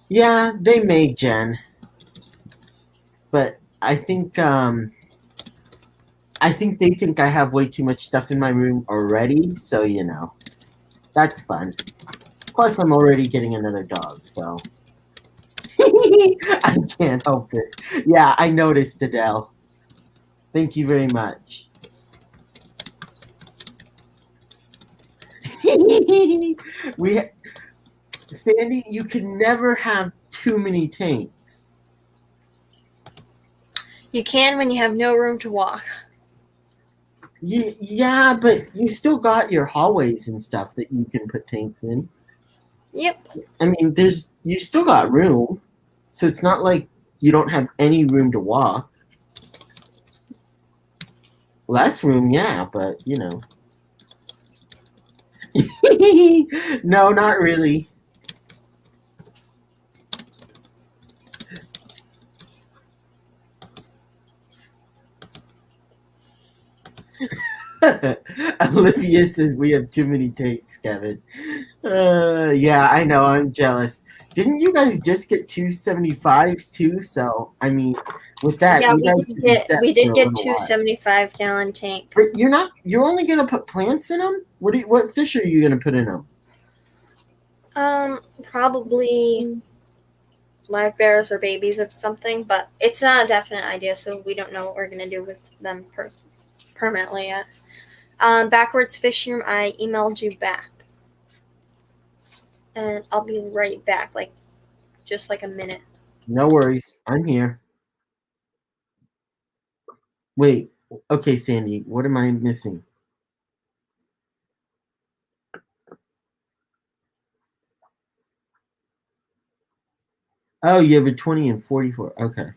Speaker 2: Yeah, they may, Jen. But I think they think I have way too much stuff in my room already, so that's fun. Plus, I'm already getting another dog, so I can't help it. Yeah, I noticed, Adele. Thank you very much. Sandy, you can never have too many tanks.
Speaker 1: You can when you have no room to walk.
Speaker 2: Yeah, but you still got your hallways and stuff that you can put tanks in.
Speaker 1: Yep.
Speaker 2: I mean, you still got room, so it's not like you don't have any room to walk. Less room, yeah, but no, not really. Olivia says we have too many takes, Kevin. Yeah, I know. I'm jealous. Didn't you guys just get 275s too? So, I mean, with that,
Speaker 1: Yeah,
Speaker 2: you guys should be set
Speaker 1: we
Speaker 2: for
Speaker 1: did
Speaker 2: a
Speaker 1: get
Speaker 2: little
Speaker 1: 2
Speaker 2: while.
Speaker 1: 75-gallon tanks.
Speaker 2: But you're only gonna put plants in them. What fish are you gonna put in them?
Speaker 1: Probably live bears or babies of something, but it's not a definite idea, so we don't know what we're gonna do with them permanently yet. Backwards fish room, I emailed you back, and I'll be right back, just like a minute.
Speaker 2: No worries, I'm here. Wait, okay, Sandy, what am I missing? Oh, you have a 20 and 44. Okay.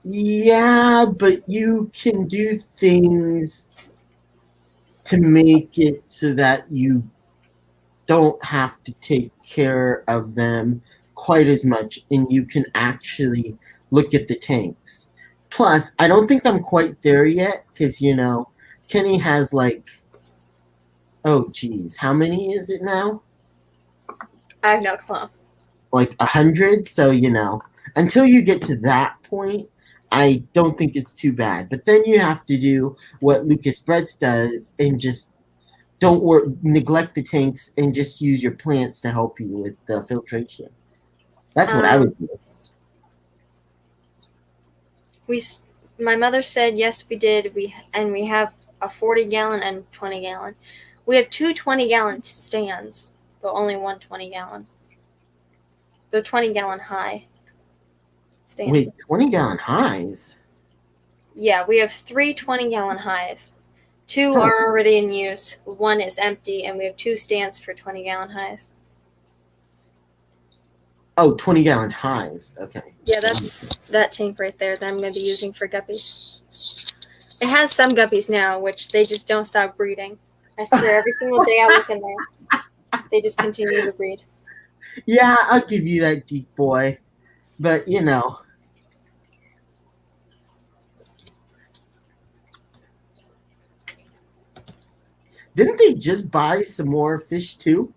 Speaker 2: Yeah, but you can do things to make it so that you don't have to take care of them quite as much and you can actually look at the tanks. Plus, I don't think I'm quite there yet because, Kenny has like, oh, geez, how many is it now?
Speaker 1: I have no clue.
Speaker 2: Like 100. So, until you get to that point, I don't think it's too bad. But then you have to do what Lucas Bretz does and just don't neglect the tanks and just use your plants to help you with the filtration. That's what I would do.
Speaker 1: My mother said yes, we did. We have a 40-gallon and 20-gallon. We have two 20-gallon stands, but only one 20-gallon. The 20-gallon high stand.
Speaker 2: Wait, 20-gallon highs?
Speaker 1: Yeah, we have three 20-gallon highs. Two are already in use. One is empty, and we have two stands for 20-gallon highs.
Speaker 2: Oh, 20-gallon highs. Okay.
Speaker 1: Yeah, that's that tank right there that I'm going to be using for guppies. It has some guppies now, which they just don't stop breeding. I swear, every single day I look in there, they just continue to breed.
Speaker 2: Yeah, I'll give you that, geek boy. But, didn't they just buy some more fish too?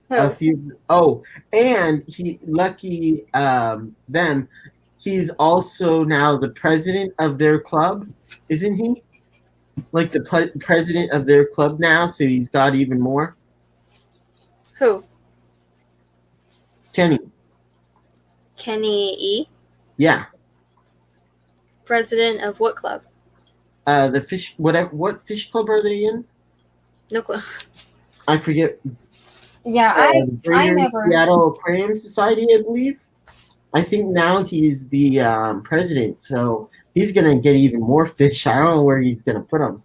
Speaker 2: A few. Oh, and lucky them, he's also now the president of their club, isn't he? Like the president of their club now, so he's got even more.
Speaker 1: Who?
Speaker 2: Kenny.
Speaker 1: Kenny E?
Speaker 2: Yeah.
Speaker 1: President of what club?
Speaker 2: The fish. What fish club are they in?
Speaker 1: No clue.
Speaker 2: I forget.
Speaker 1: Yeah, I never.
Speaker 2: Seattle Aquarium Society, I believe. I think now he's the president, so he's gonna get even more fish. I don't know where he's gonna put them.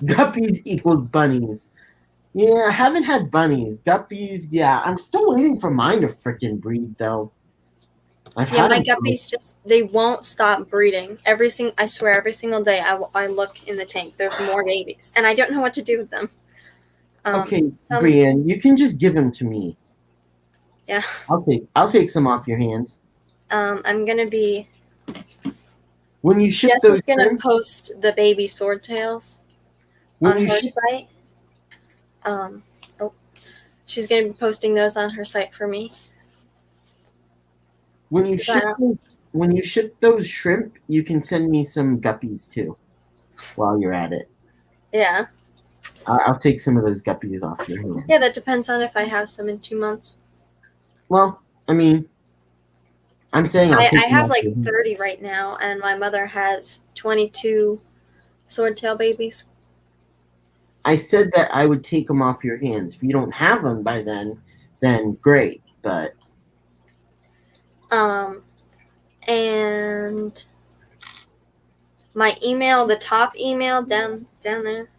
Speaker 2: Guppies equals bunnies. Yeah, I haven't had bunnies. Guppies, yeah, I'm still waiting for mine to freaking breed though.
Speaker 1: My guppies they won't stop breeding. I swear, every single day I look in the tank. There's more babies, and I don't know what to do with them.
Speaker 2: Okay, Brienne, you can just give them to me.
Speaker 1: Yeah.
Speaker 2: I'll take some off your hands.
Speaker 1: I'm gonna be.
Speaker 2: When you ship
Speaker 1: Jess is gonna post the baby swordtails on her site. She's gonna be posting those on her site for me.
Speaker 2: When you ship those shrimp, you can send me some guppies too, while you're at it.
Speaker 1: Yeah.
Speaker 2: I'll take some of those guppies off your hands.
Speaker 1: Yeah, that depends on if I have some in 2 months.
Speaker 2: Well, I mean, I'm saying
Speaker 1: I have like 30 right now, and my mother has 22 swordtail babies.
Speaker 2: I said that I would take them off your hands. If you don't have them by then great. But
Speaker 1: and my email, the top email down there,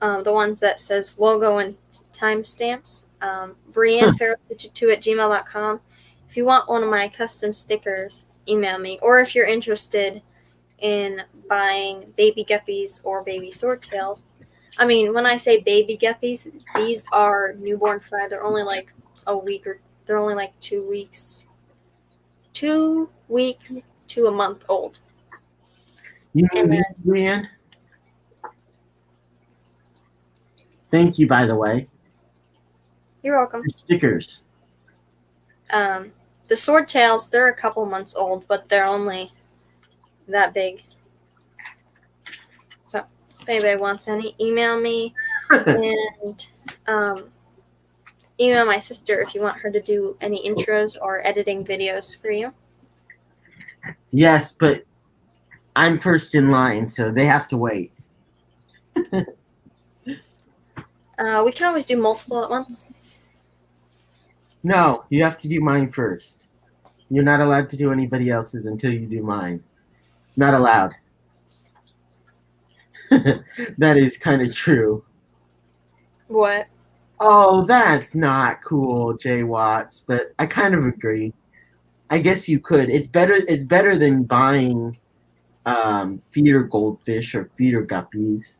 Speaker 1: the ones that says logo and timestamps, briennefarrell52@gmail.com. If you want one of my custom stickers, email me. Or if you're interested in buying baby guppies or baby swordtails. I mean, when I say baby guppies, these are newborn fry. They're only like they're only like 2 weeks. 2 weeks to a month old.
Speaker 2: You mean these, Brienne? Thank you, by the way.
Speaker 1: You're welcome.
Speaker 2: Stickers.
Speaker 1: The swordtails, they're a couple months old, but they're only that big. So, if anybody wants any, email me. And email my sister if you want her to do any intros or editing videos for you.
Speaker 2: Yes, but I'm first in line, so they have to wait.
Speaker 1: We can always do multiple at once.
Speaker 2: No, you have to do mine first. You're not allowed to do anybody else's until you do mine. Not allowed. That is kind of true.
Speaker 1: What?
Speaker 2: Oh, that's not cool, Jay Watts, but I kind of agree. I guess you could. It's better. It's better than buying feeder goldfish or feeder guppies.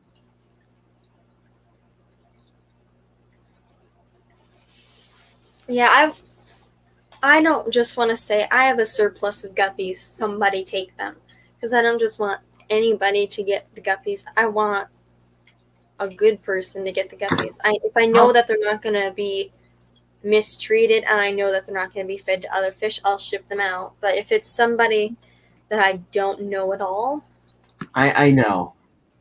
Speaker 1: Yeah, I don't just want to say I have a surplus of guppies. Somebody take them, because I don't just want anybody to get the guppies. I want a good person to get the guppies. If I know that they're not going to be mistreated and I know that they're not going to be fed to other fish, I'll ship them out. But if it's somebody that I don't know at all,
Speaker 2: I know.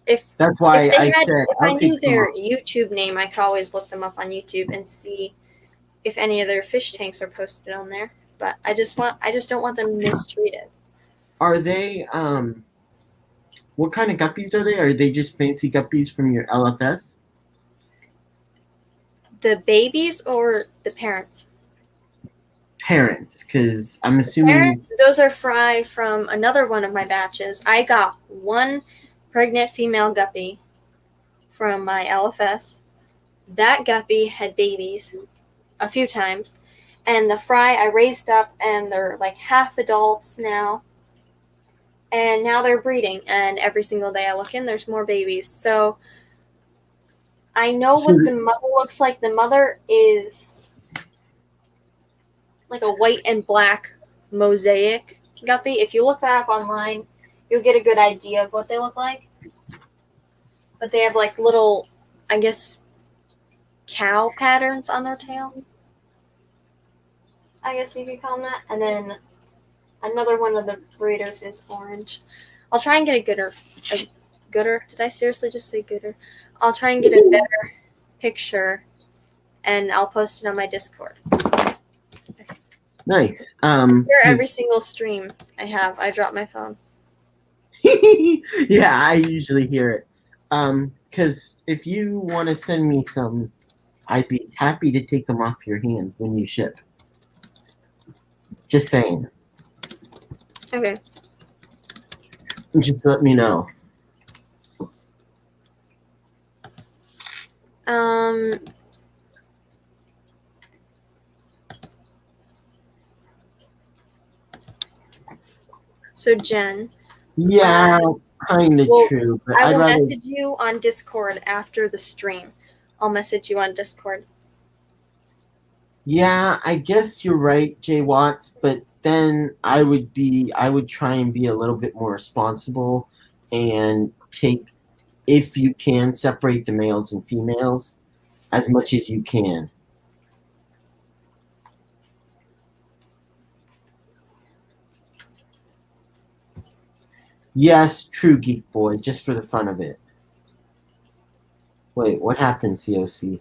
Speaker 1: That's
Speaker 2: why I said
Speaker 1: if I knew their YouTube name, I could always look them up on YouTube and see if any of their fish tanks are posted on there. But I just don't want them mistreated.
Speaker 2: Are they what kind of guppies are they? Are they just fancy guppies from your LFS?
Speaker 1: The babies or the parents?
Speaker 2: Parents, because I'm assuming
Speaker 1: parents, those are fry from another one of my batches. I got one pregnant female guppy from my LFS. That guppy had babies a few times, and the fry I raised up, and they're like half adults now. And now they're breeding, and every single day I look in, there's more babies. So I know what the mother looks like. The mother is like a white and black mosaic guppy. If you look that up online, you'll get a good idea of what they look like. But they have like little, I guess, cow patterns on their tail. I guess you could call them that. And then another one of the breeders is orange. I'll try and get a gooder. Did I seriously just say gooder? I'll try and get a better picture, and I'll post it on my Discord.
Speaker 2: Nice.
Speaker 1: Here, every single stream I have, I drop my phone.
Speaker 2: Yeah, I usually hear it. Because if you want to send me some, I'd be happy to take them off your hand when you ship. Just saying.
Speaker 1: Okay.
Speaker 2: Just let me know. So Jen. Yeah, kind of true.
Speaker 1: But I will message you on Discord after the stream. I'll message you on Discord.
Speaker 2: Yeah, I guess you're right, Jay Watts, but then I would try and be a little bit more responsible and take, if you can, separate the males and females as much as you can. Yes, true, Geek Boy, just for the fun of it. Wait, what happened, COC?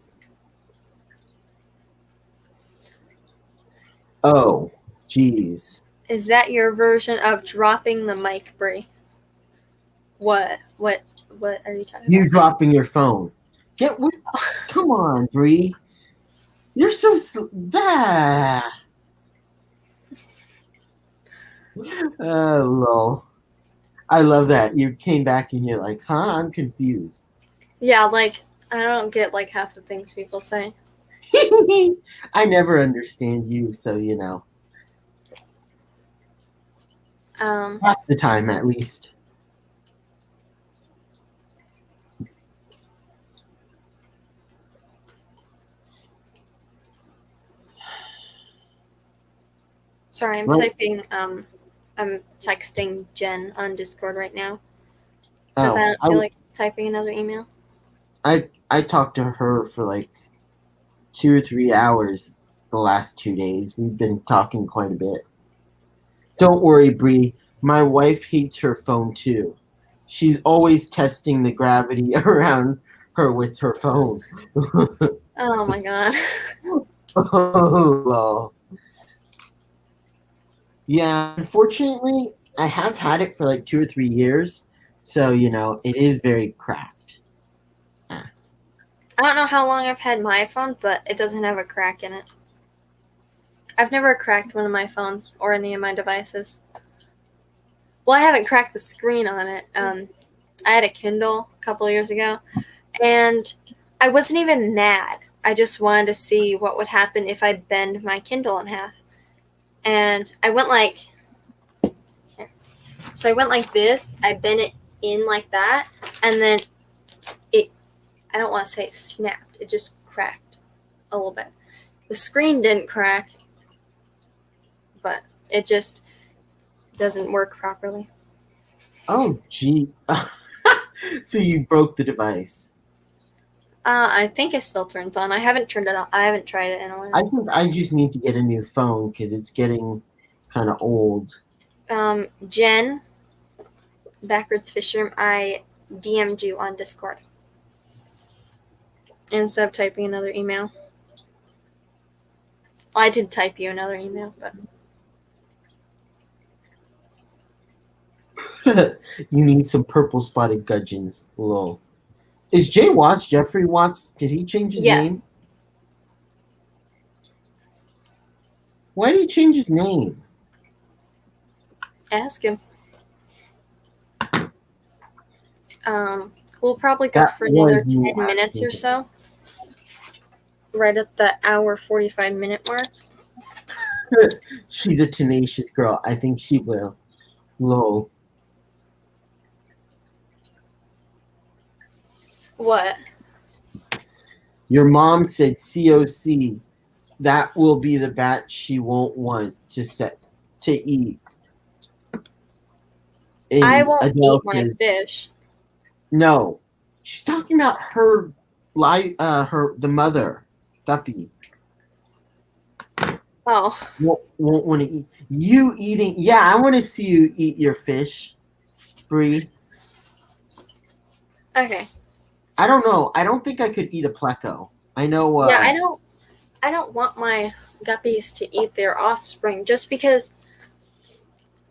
Speaker 2: Oh, jeez.
Speaker 1: Is that your version of dropping the mic, Bree? What are you talking about?
Speaker 2: You dropping your phone. Come on, Bree. You're so bad. Oh, lol. I love that. You came back and you're like, huh? I'm confused.
Speaker 1: Yeah, like, I don't get like half the things people say.
Speaker 2: I never understand you, so you know. Half the time, at least.
Speaker 1: Sorry, I'm typing. I'm texting Jen on Discord right now because I don't feel like typing another email.
Speaker 2: I talked to her for like 2 or 3 hours the last 2 days. We've been talking quite a bit. Don't worry, Bree. My wife hates her phone too. She's always testing the gravity around her with her phone.
Speaker 1: Oh my god.
Speaker 2: Oh, lol. Yeah, unfortunately, I have had it for like 2 or 3 years, so you know it is very cracked.
Speaker 1: I don't know how long I've had my phone, but it doesn't have a crack in it. I've never cracked one of my phones or any of my devices. Well, I haven't cracked the screen on it. I had a Kindle a couple of years ago, and I wasn't even mad. I just wanted to see what would happen if I bend my Kindle in half. and I went like this. I bent it in like that, and then I don't want to say it snapped. It just cracked a little bit. The screen didn't crack, but it just doesn't work properly.
Speaker 2: Oh, gee. So you broke the device.
Speaker 1: I think it still turns on. I haven't turned it on. I haven't tried it in a while.
Speaker 2: I think I just need to get a new phone because it's getting kind of old.
Speaker 1: Jen, Backwards Fisher, I DM'd you on Discord instead of typing another email. Well, I did type you another email, but
Speaker 2: You need some purple spotted gudgeons. Lol. Is Jay Watts, Jeffrey Watts, did he change his
Speaker 1: yes.
Speaker 2: name? Why did he change his name?
Speaker 1: Ask him. We'll probably go for another 10 minutes or so. Right at the hour 45-minute mark.
Speaker 2: She's a tenacious girl. I think she will. Lol.
Speaker 1: What?
Speaker 2: Your mom said COC. That will be the batch she won't want to eat. And
Speaker 1: I won't
Speaker 2: Adele
Speaker 1: eat my
Speaker 2: says,
Speaker 1: fish.
Speaker 2: No, she's talking about her the mother guppy.
Speaker 1: Oh.
Speaker 2: Won't want to eat. You eating? Yeah, I want to see you eat your fish, Bree.
Speaker 1: Okay.
Speaker 2: I don't know. I don't think I could eat a pleco. I know.
Speaker 1: Yeah, I don't want my guppies to eat their offspring just because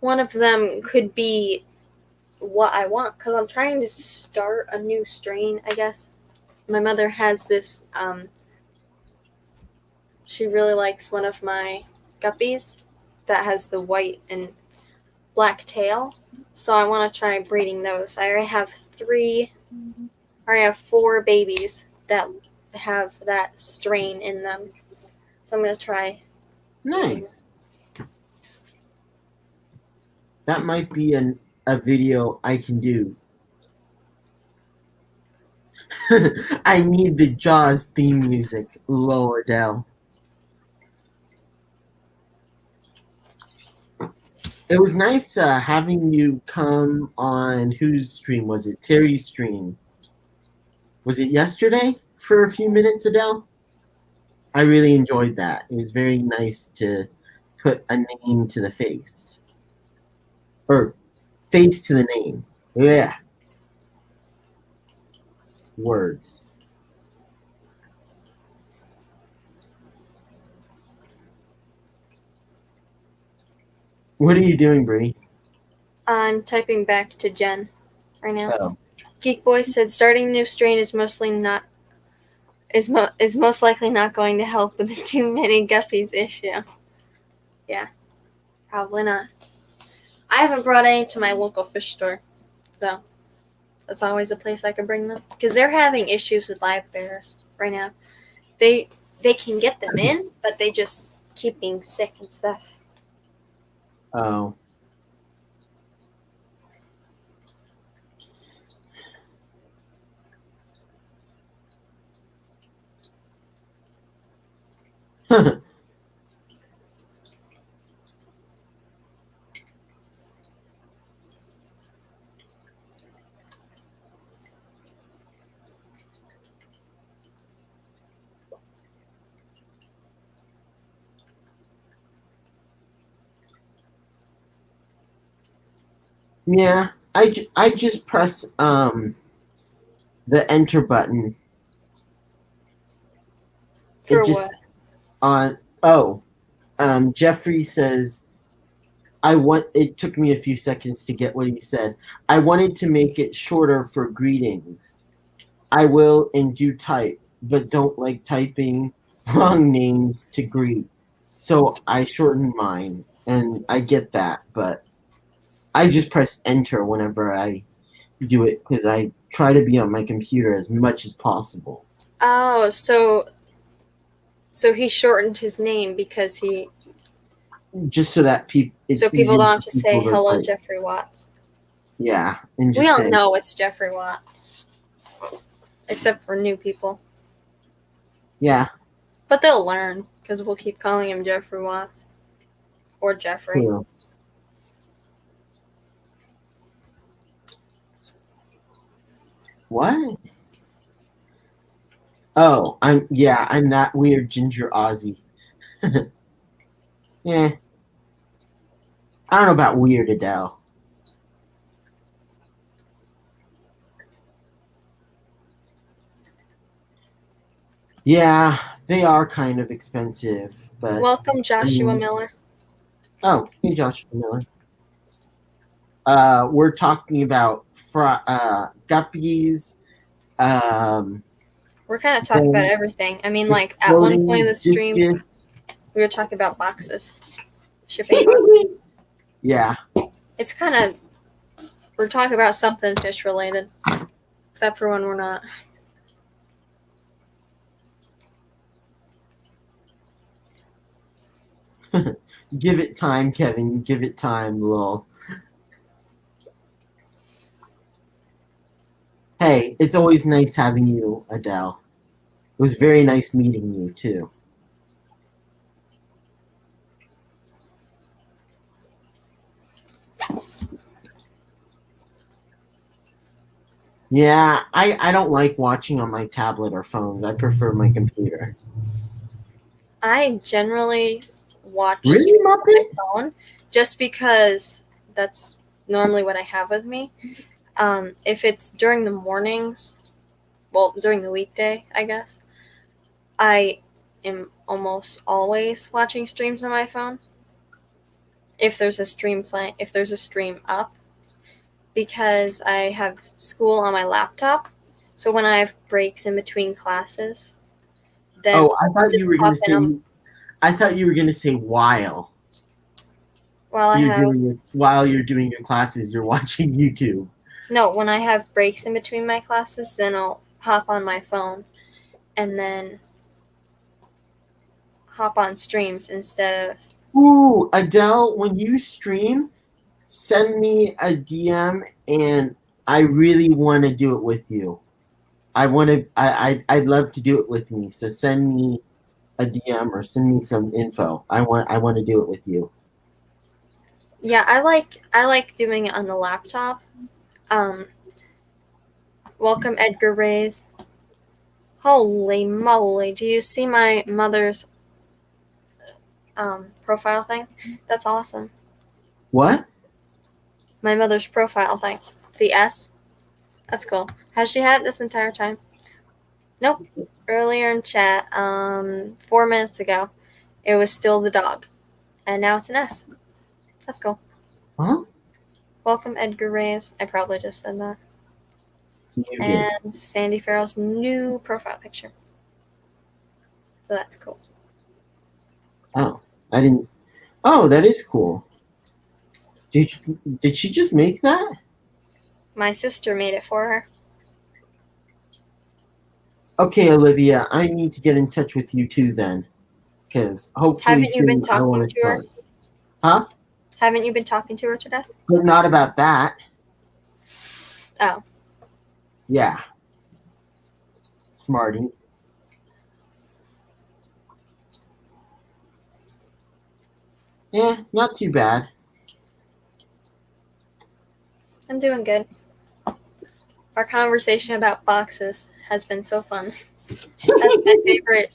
Speaker 1: one of them could be what I want. Because I'm trying to start a new strain, I guess. My mother has this. She really likes one of my guppies that has the white and black tail. So I want to try breeding those. I already have 4 babies that have that strain in them. So I'm going to try.
Speaker 2: Nice. That might be a video I can do. I need the Jaws theme music. Lol, Adele. It was nice having you come on. Whose stream was it? Terry's stream. Was it yesterday for a few minutes, Adele? I really enjoyed that. It was very nice to put a name to the face. Or face to the name. Yeah. Words. What are you doing, Bree?
Speaker 1: I'm typing back to Jen right now.
Speaker 2: Oh.
Speaker 1: Geek Boy said starting a new strain is most likely not going to help with the too many guppies issue. Yeah, probably not. I haven't brought any to my local fish store, so that's always a place I can bring them because they're having issues with live bears right now. They can get them in, but they just keep being sick and stuff.
Speaker 2: Oh. Yeah, I just press the enter button.
Speaker 1: For what?
Speaker 2: Jeffrey says it took me a few seconds to get what he said. I wanted to make it shorter for greetings. I will and do type, but don't like typing long names to greet. So I shortened mine, and I get that, but I just press enter whenever I do it because I try to be on my computer as much as possible.
Speaker 1: Oh, so he shortened his name because he
Speaker 2: just so that people.
Speaker 1: So people don't have to say hello, Jeffrey Watts.
Speaker 2: Yeah, and just
Speaker 1: we all
Speaker 2: say,
Speaker 1: know it's Jeffrey Watts, except for new people.
Speaker 2: Yeah,
Speaker 1: but they'll learn because we'll keep calling him Jeffrey Watts or Jeffrey.
Speaker 2: true. What? Oh, I'm that weird ginger Aussie. Yeah, I don't know about weird, Adele. Yeah, they are kind of expensive, but
Speaker 1: Welcome, Joshua Miller.
Speaker 2: Oh, hey, Joshua Miller. We're talking about guppies.
Speaker 1: We're kind of talking about everything. I mean, like at one point in the stream, we were talking about boxes, shipping boxes.
Speaker 2: Yeah.
Speaker 1: It's kind of, we're talking about something fish related, except for when we're not.
Speaker 2: Give it time, Kevin. Give it time, lol. Hey, it's always nice having you, Adele. It was very nice meeting you, too. Yeah, I don't like watching on my tablet or phones. I prefer my computer.
Speaker 1: I generally watch
Speaker 2: Really,
Speaker 1: on my phone just because that's normally what I have with me. If it's during the mornings, well, during the weekday, I guess, I am almost always watching streams on my phone. If there's a stream up, because I have school on my laptop, so when I have breaks in between classes, then
Speaker 2: I thought you were going to say. I thought you were going to say while. While you're doing your classes, you're watching YouTube.
Speaker 1: No, when I have breaks in between my classes, then I'll hop on my phone and then hop on streams instead of.
Speaker 2: Ooh, Adele, when you stream, send me a DM, and I really want to do it with you. I'd love to do it with me. So send me a DM or send me some info. I want to do it with you.
Speaker 1: Yeah, I like doing it on the laptop. Welcome, Edgar Reyes. Holy moly! Do you see my mother's profile thing? That's awesome.
Speaker 2: What?
Speaker 1: My mother's profile thing. The S. That's cool. Has she had it this entire time? Nope. Earlier in chat, 4 minutes ago, it was still the dog. And now it's an S. That's cool.
Speaker 2: Huh?
Speaker 1: Welcome, Edgar Reyes. I probably just said that. And Sandy Farrell's new profile picture. So that's cool.
Speaker 2: Oh, I didn't. Oh, that is cool. Did she just make that?
Speaker 1: My sister made it for her.
Speaker 2: Okay, Olivia, I need to get in touch with you too then, because hopefully
Speaker 1: Haven't you been talking to her?
Speaker 2: Huh?
Speaker 1: Haven't you been talking to her today?
Speaker 2: But not about that.
Speaker 1: Oh.
Speaker 2: Yeah. Smarty. Yeah, not too bad.
Speaker 1: I'm doing good. Our conversation about boxes has been so fun. That's my favorite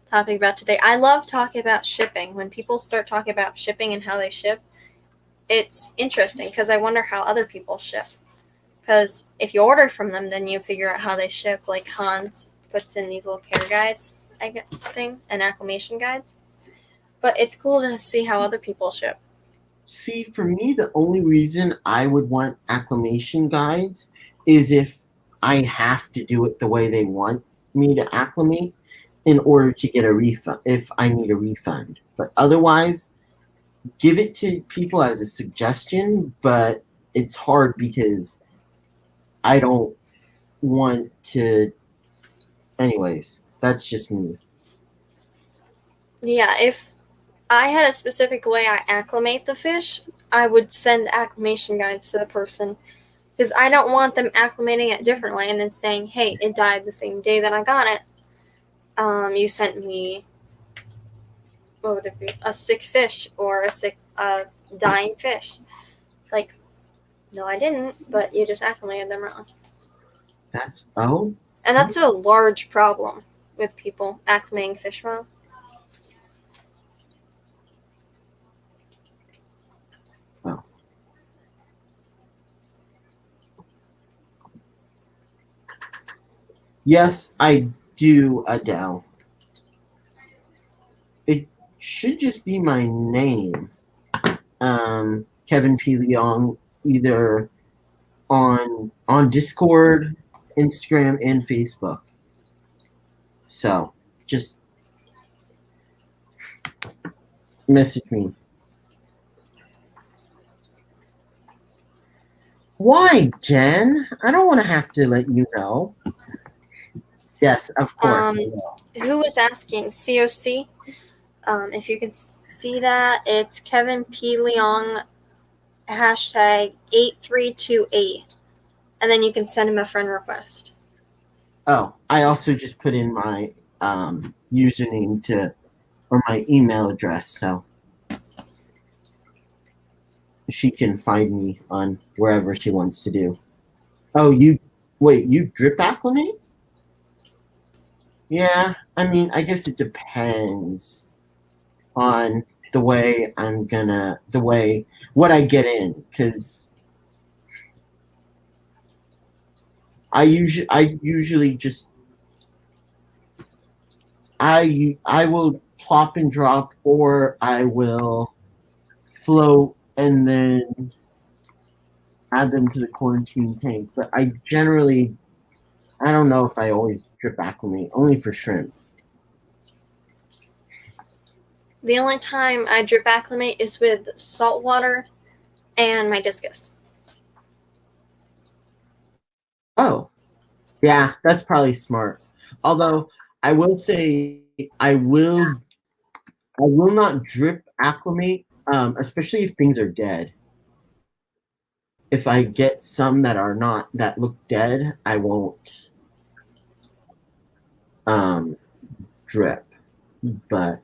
Speaker 1: topic about today. I love talking about shipping. When people start talking about shipping and how they ship, it's interesting because I wonder how other people ship. Because if you order from them, then you figure out how they ship. Like Hans puts in these little care guides, I get things, and acclimation guides. But it's cool to see how other people ship.
Speaker 2: See, for me, the only reason I would want acclimation guides is if I have to do it the way they want me to acclimate in order to get a refund, if I need a refund. But otherwise, give it to people as a suggestion, but it's hard because I don't want to. Anyways, that's just me.
Speaker 1: Yeah, if I had a specific way I acclimate the fish. I would send acclimation guides to the person because I don't want them acclimating it differently and then saying, "Hey, it died the same day that I got it. You sent me, what would it be, a sick fish or a dying fish." It's like, no, I didn't, but you just acclimated them wrong. And that's a large problem with people acclimating fish wrong.
Speaker 2: Oh. Yes, I do, Adele. It should just be my name. Kevin P. Leong, either on Discord, Instagram, and Facebook. So just message me. Why, Jen? I don't want to have to let you know. Yes, of course.
Speaker 1: Who was asking? COC? If you can see that, it's Kevin P. Leong hashtag 8328. And then you can send him a friend request.
Speaker 2: Oh, I also just put in my username or my email address, so she can find me on wherever she wants to do. Oh, you drip acclimate? Yeah, I mean, I guess it depends on what I get in, because I usually just I will plop and drop, or I will float and then add them to the quarantine tank. But I don't know if I always drip acclimate, only for shrimp.
Speaker 1: The only time I drip acclimate is with salt water and my discus.
Speaker 2: Oh, yeah, that's probably smart. Although I will say I will not drip acclimate, especially if things are dead. If I get some that look dead, I won't drip. But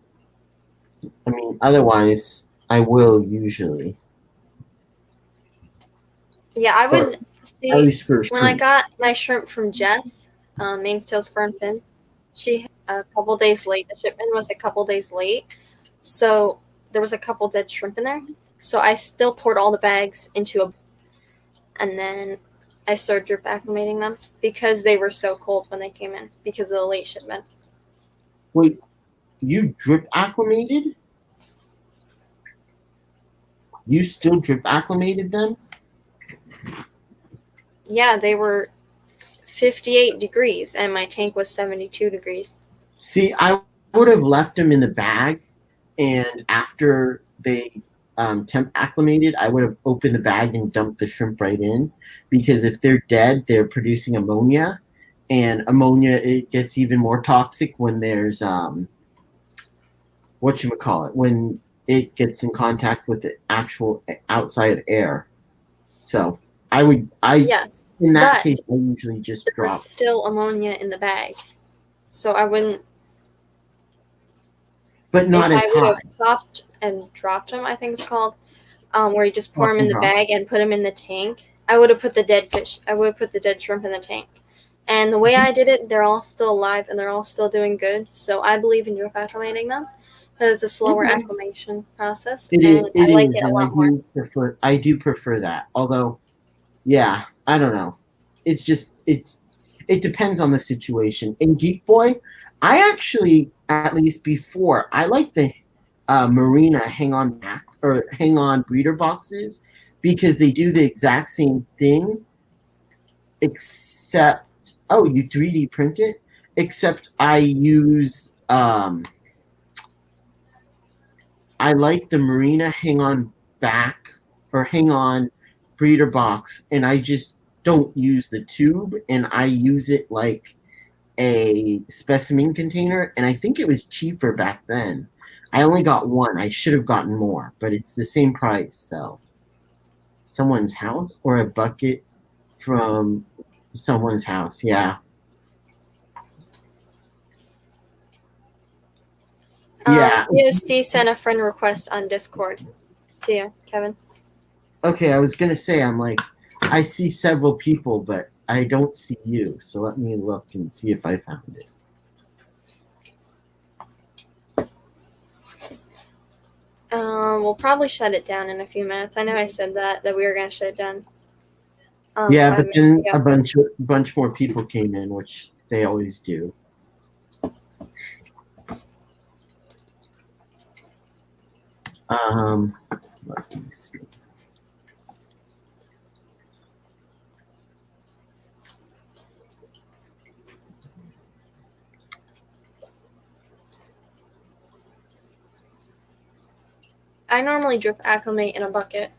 Speaker 2: I mean, otherwise, I will usually.
Speaker 1: Yeah, I would see.
Speaker 2: At least for
Speaker 1: when I got my shrimp from Jess, Maine's Tails Fern Fins, she a couple days late. The shipment was a couple days late, so there was a couple dead shrimp in there. So I still poured all the bags and then I started drip acclimating them because they were so cold when they came in because of the late shipment.
Speaker 2: Wait, you drip acclimated? You still drip acclimated them?
Speaker 1: Yeah, they were 58 degrees and my tank was 72 degrees.
Speaker 2: See, I would have left them in the bag, and after they temp acclimated, I would have opened the bag and dumped the shrimp right in, because if they're dead, they're producing ammonia, and ammonia, it gets even more toxic when there's when it gets in contact with the actual outside air. So
Speaker 1: yes,
Speaker 2: in that case, I usually just drop.
Speaker 1: There's still ammonia in the bag, so I wouldn't.
Speaker 2: But not as hot.
Speaker 1: If I would have popped and dropped them, I think it's called, where you just pour them in the bag and put them in the tank, I would have put the dead fish. I would have put the dead shrimp in the tank. And the way I did it, they're all still alive and they're all still doing good. So I believe in drip acclimating them because it's a slower acclimation process. I like it a lot more.
Speaker 2: I do prefer that. Although, yeah, I don't know. It's just it depends on the situation. In Geek Boy, I actually, at least before, I like the Marina hang on breeder boxes, because they do the exact same thing, except you 3D print it. Except I use I like the Marina hang on breeder box, and I just don't use the tube, and I use it like a specimen container, and I think it was cheaper back then. I only got one. I should have gotten more, but it's the same price. So, someone's house or a bucket from someone's house. Yeah. Yeah.
Speaker 1: POC sent a friend request on Discord to you, Kevin.
Speaker 2: Okay, I was gonna say I'm like I see several people, but I don't see you. So let me look and see if I found it.
Speaker 1: We'll probably shut it down in a few minutes. I know I said that we were gonna shut it down.
Speaker 2: Yeah, but then a bunch more people came in, which they always do. Let me see.
Speaker 1: I normally drip acclimate in a bucket.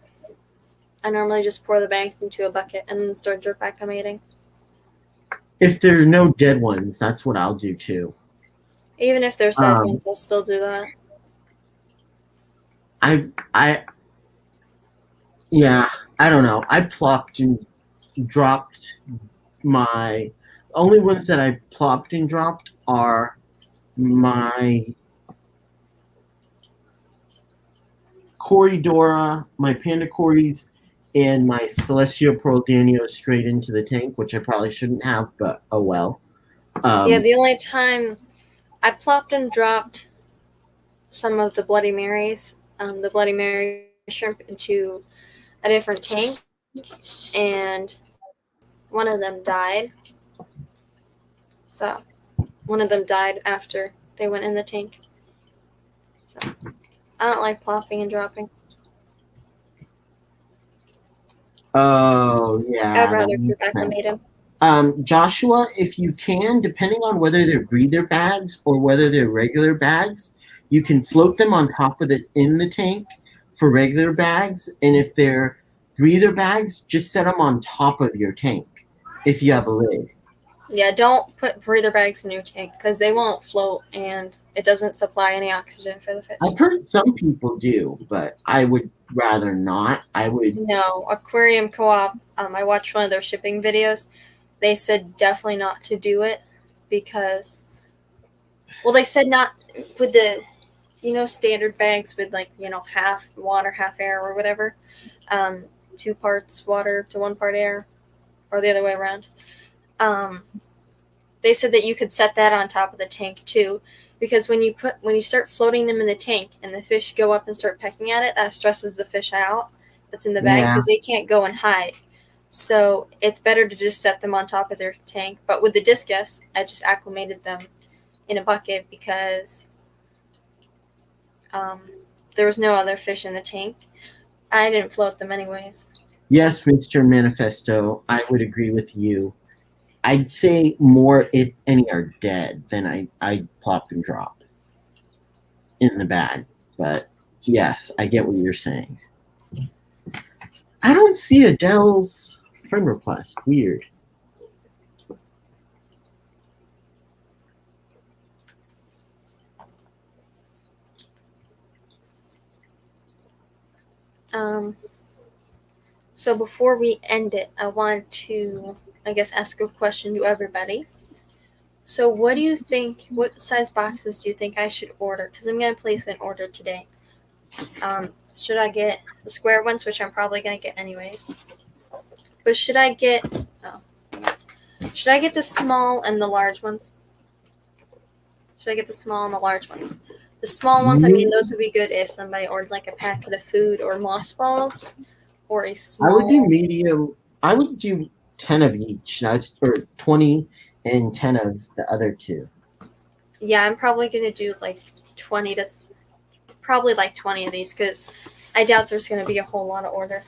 Speaker 1: I normally just pour the bags into a bucket and then start drip acclimating.
Speaker 2: If there are no dead ones, that's what I'll do too.
Speaker 1: Even if there's dead ones, I'll still do that.
Speaker 2: Yeah, I don't know. I plopped and dropped my only ones that I plopped and dropped are my Corydora, my Panda Corys, and my Celestial Pearl Danio straight into the tank, which I probably shouldn't have, but oh well.
Speaker 1: Yeah, the only time I plopped and dropped some of the Bloody Marys, the Bloody Mary shrimp into a different tank, and one of them died. So, one of them died after they went in the tank. So, I don't like plopping and dropping.
Speaker 2: Oh, yeah.
Speaker 1: I'd rather drip acclimate them.
Speaker 2: Joshua, if you can, depending on whether they're breather bags or whether they're regular bags, you can float them on top of in the tank for regular bags. And if they're breather bags, just set them on top of your tank if you have a lid.
Speaker 1: Yeah, don't put breather bags in your tank because they won't float and it doesn't supply any oxygen for the fish.
Speaker 2: I've heard some people do, but I would rather not.
Speaker 1: No, Aquarium Co-op, I watched one of their shipping videos. They said definitely not to do it because, well, they said not with the, standard bags with half water, half air or whatever, 2 parts water to 1 part air, or the other way around. They said that you could set that on top of the tank too, because when you start floating them in the tank and the fish go up and start pecking at it, that stresses the fish out that's in the bag because they can't go and hide. So it's better to just set them on top of their tank. But with the discus, I just acclimated them in a bucket because there was no other fish in the tank. I didn't float them anyways.
Speaker 2: Yes, Mr. Manifesto, I would agree with you. I'd say more if any are dead than I plop and drop in the bag. But yes, I get what you're saying. I don't see Adele's friend request. Weird.
Speaker 1: So before we end it, I want to, ask a question to everybody. So what do you think, what size boxes do you think I should order? Because I'm going to place an order today. Should I get the square ones, which I'm probably going to get anyways? But should I get the small and the large ones? Should I get the small and the large ones? The small ones, those would be good if somebody ordered like a packet of food or moss balls or a small.
Speaker 2: I would do medium. I would do 10 of each. That's or 20 and 10 of the other 2.
Speaker 1: Yeah, I'm probably going to do like 20 of these because I doubt there's going to be a whole lot of order.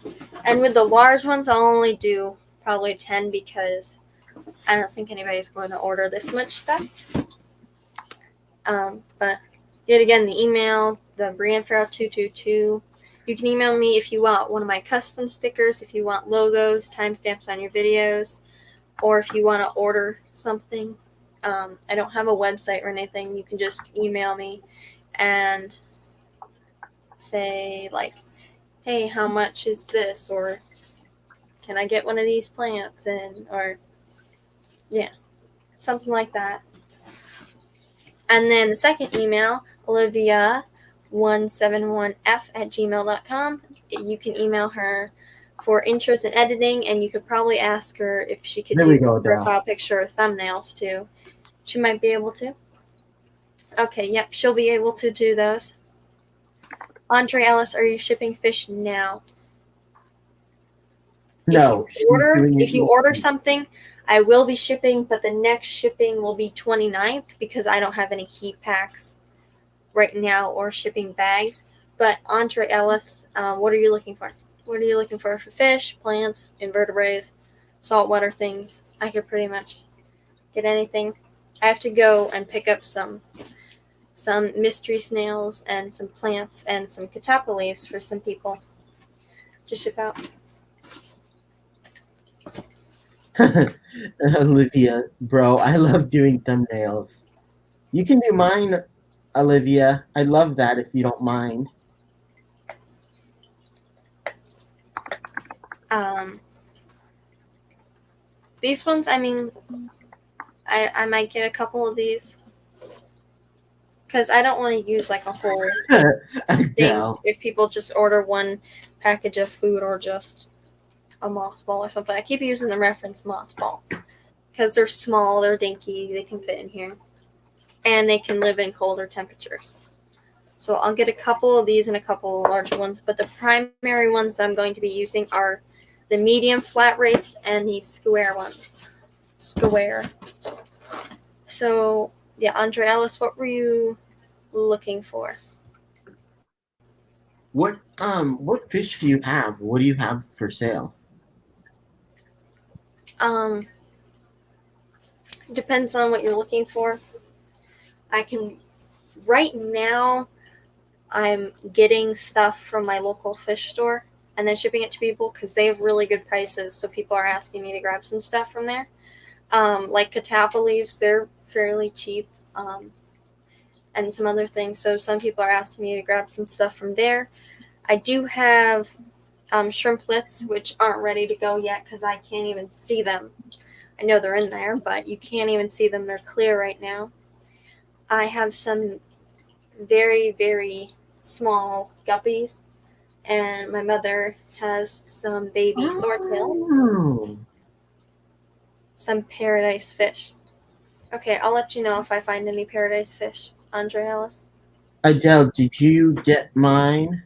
Speaker 1: And with the large ones, I'll only do probably 10 because I don't think anybody's going to order this much stuff. But yet again, the email, the BrianFarrell222. You can email me if you want one of my custom stickers, if you want logos, timestamps on your videos, or if you want to order something. I don't have a website or anything. You can just email me and say like, hey, how much is this? Or can I get one of these plants? Or yeah, something like that. And then the second email, olivia171f@gmail.com. You can email her for interest in editing, and you could probably ask her if she could
Speaker 2: There we
Speaker 1: do
Speaker 2: go,
Speaker 1: a profile picture or thumbnails too. She might be able to. Okay, yep, she'll be able to do those. Andre Ellis, are you shipping fish now?
Speaker 2: No.
Speaker 1: If you order something, I will be shipping, but the next shipping will be 29th because I don't have any heat packs right now or shipping bags. But Andre Ellis, what are you looking for? What are you looking for fish, plants, invertebrates, saltwater things? I could pretty much get anything. I have to go and pick up some mystery snails and some plants and some catappa leaves for some people to ship out.
Speaker 2: Olivia, bro, I love doing thumbnails. You can do mine, Olivia. I love that if you don't mind.
Speaker 1: These ones, I mean, I might get a couple of these because I don't want to use like a whole thing if people just order one package of food or just a mothball or something. I keep using the reference mothball because they're small, they're dinky, they can fit in here, and they can live in colder temperatures. So I'll get a couple of these and a couple of large ones, but the primary ones that I'm going to be using are the medium flat rates and the square ones. Square. So yeah, Andre Ellis, what were you looking for?
Speaker 2: What fish do you have? What do you have for sale?
Speaker 1: Depends on what you're looking for. Right now I'm getting stuff from my local fish store and then shipping it to people because they have really good prices, so people are asking me to grab some stuff from there. Like catappa leaves, they're fairly cheap, and some other things, so some people are asking me to grab some stuff from there. I do have shrimplets, which aren't ready to go yet because I can't even see them. I know they're in there, but you can't even see them. They're clear right now. I have some very, very small guppies, and my mother has some baby swordtails, some paradise fish. Okay, I'll let you know if I find any paradise fish. Andre Ellis.
Speaker 2: Adele, did you get mine?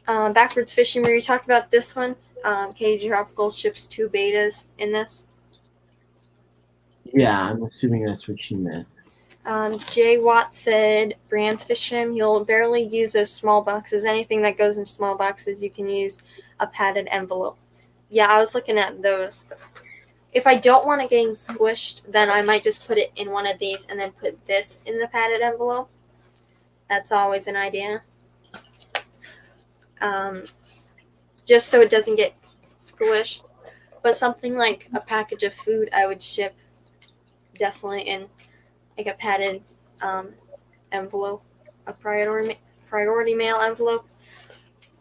Speaker 1: Backwards Fishing, where you talked about this one. KG Tropical ships 2 betas in this.
Speaker 2: Yeah, I'm assuming that's what she meant.
Speaker 1: Jay Watt said, Brands Fishing, you'll barely use those small boxes. Anything that goes in small boxes, you can use a padded envelope. Yeah, I was looking at those. If I don't want it getting squished, then I might just put it in one of these and then put this in the padded envelope. That's always an idea. Just so it doesn't get squished. But something like a package of food, I would ship definitely in like a padded envelope, a priority mail envelope.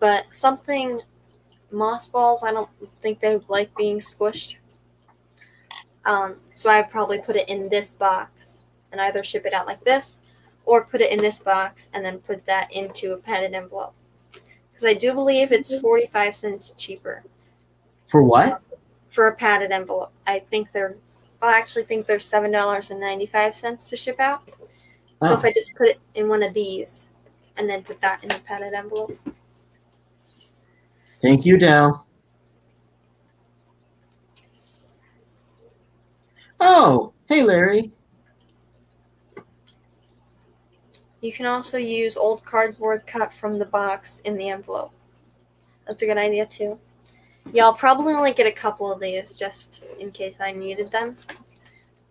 Speaker 1: But something mothballs, I don't think they like being squished. So I probably put it in this box and either ship it out like this or put it in this box and then put that into a padded envelope. Because I do believe it's 45 cents cheaper.
Speaker 2: For what?
Speaker 1: For a padded envelope. I actually think they're $7.95 to ship out. So if I just put it in one of these and then put that in a padded envelope.
Speaker 2: Thank you, Dell. Oh, hey, Larry.
Speaker 1: You can also use old cardboard cut from the box in the envelope. That's a good idea, too. Yeah, I'll probably only get a couple of these just in case I needed them.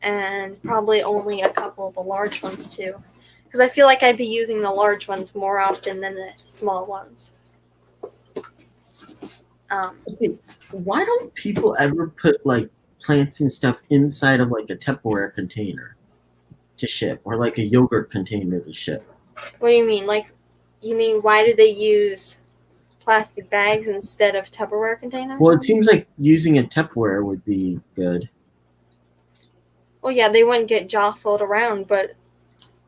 Speaker 1: And probably only a couple of the large ones, too. Because I feel like I'd be using the large ones more often than the small ones.
Speaker 2: Okay, why don't people ever put, like, plants and stuff inside of, like, a Tupperware container to ship? Or, like, a yogurt container to ship?
Speaker 1: What do you mean? Like You mean why do they use plastic bags instead of Tupperware containers?
Speaker 2: Well, it seems like using a Tupperware would be good.
Speaker 1: Well, yeah, they wouldn't get jostled around, but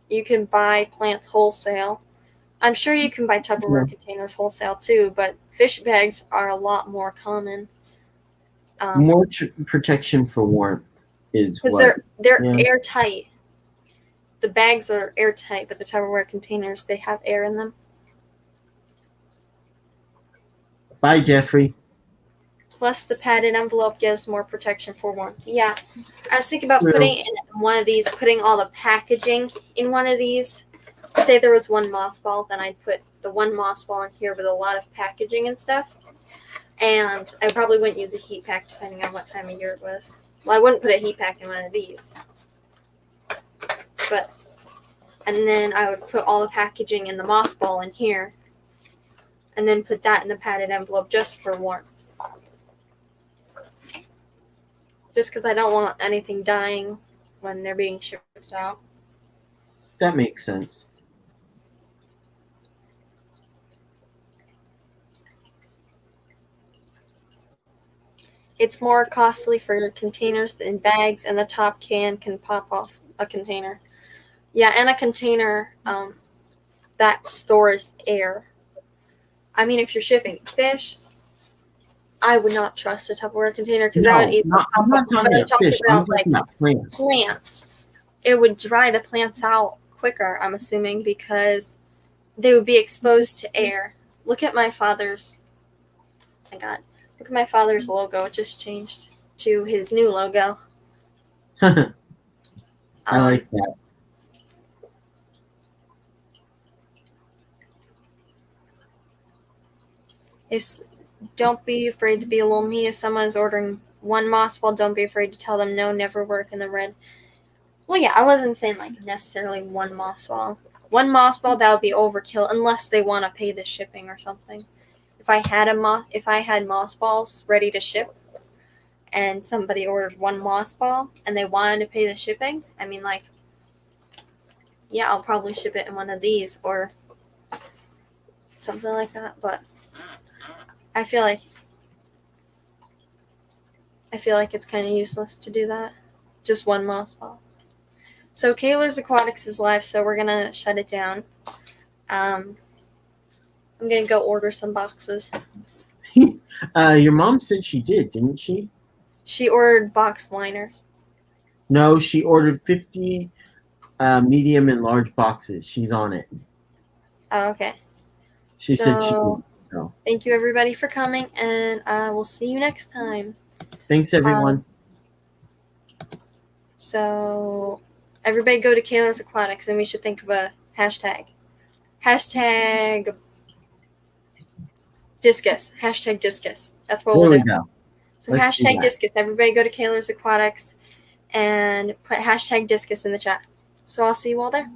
Speaker 1: you can buy plants wholesale. I'm sure you can buy Tupperware containers wholesale too, but fish bags are a lot more common.
Speaker 2: More protection for warmth is
Speaker 1: because
Speaker 2: what.
Speaker 1: they're airtight. The bags are airtight, but the Tupperware containers, they have air in them.
Speaker 2: Bye, Jeffrey.
Speaker 1: Plus, the padded envelope gives more protection for warmth. Yeah, I was thinking about putting in one of these, putting all the packaging in one of these. Say there was one moss ball, then I'd put the one moss ball in here with a lot of packaging and stuff. And I probably wouldn't use a heat pack depending on what time of year it was. Well, I wouldn't put a heat pack in one of these. And then I would put all the packaging in the moss ball in here. And then put that in the padded envelope just for warmth. Just because I don't want anything dying when they're being shipped out.
Speaker 2: That makes sense.
Speaker 1: It's more costly for your containers than bags, and the top can pop off a container. Yeah, and a container that stores air. I mean, if you're shipping fish, I would not trust a Tupperware container because that would easily
Speaker 2: I'm not talking about fish. I'm talking about plants.
Speaker 1: Plants. It would dry the plants out quicker, I'm assuming, because they would be exposed to air. Look at my father's. Oh my God. Look at my father's logo. It just changed to his new logo.
Speaker 2: I like that.
Speaker 1: Don't be afraid to be a little mean. If someone's ordering one moss ball, don't be afraid to tell them no, never work in the red. Well, yeah, I wasn't saying like necessarily one moss ball. One moss ball, that would be overkill unless they want to pay the shipping or something. If I had moss balls ready to ship and somebody ordered one moss ball and they wanted to pay the shipping, I mean, like, yeah, I'll probably ship it in one of these or something like that, but I feel like it's kind of useless to do that. Just one moss ball. So Kaylor's Aquatics is live, so we're gonna shut it down. I'm gonna go order some boxes.
Speaker 2: Your mom said she did, didn't she?
Speaker 1: She ordered box liners.
Speaker 2: No, she ordered 50 medium and large boxes. She's on it.
Speaker 1: Oh, okay.
Speaker 2: She said she did. So.
Speaker 1: Thank you, everybody, for coming, and we'll see you next time.
Speaker 2: Thanks, everyone.
Speaker 1: So, everybody go to Kaylor's Aquatics, and we should think of a hashtag. Hashtag discus. Hashtag discus. That's what we'll do.
Speaker 2: There we go.
Speaker 1: So hashtag discus. Everybody go to Kaylor's Aquatics and put hashtag discus in the chat. So I'll see you all there.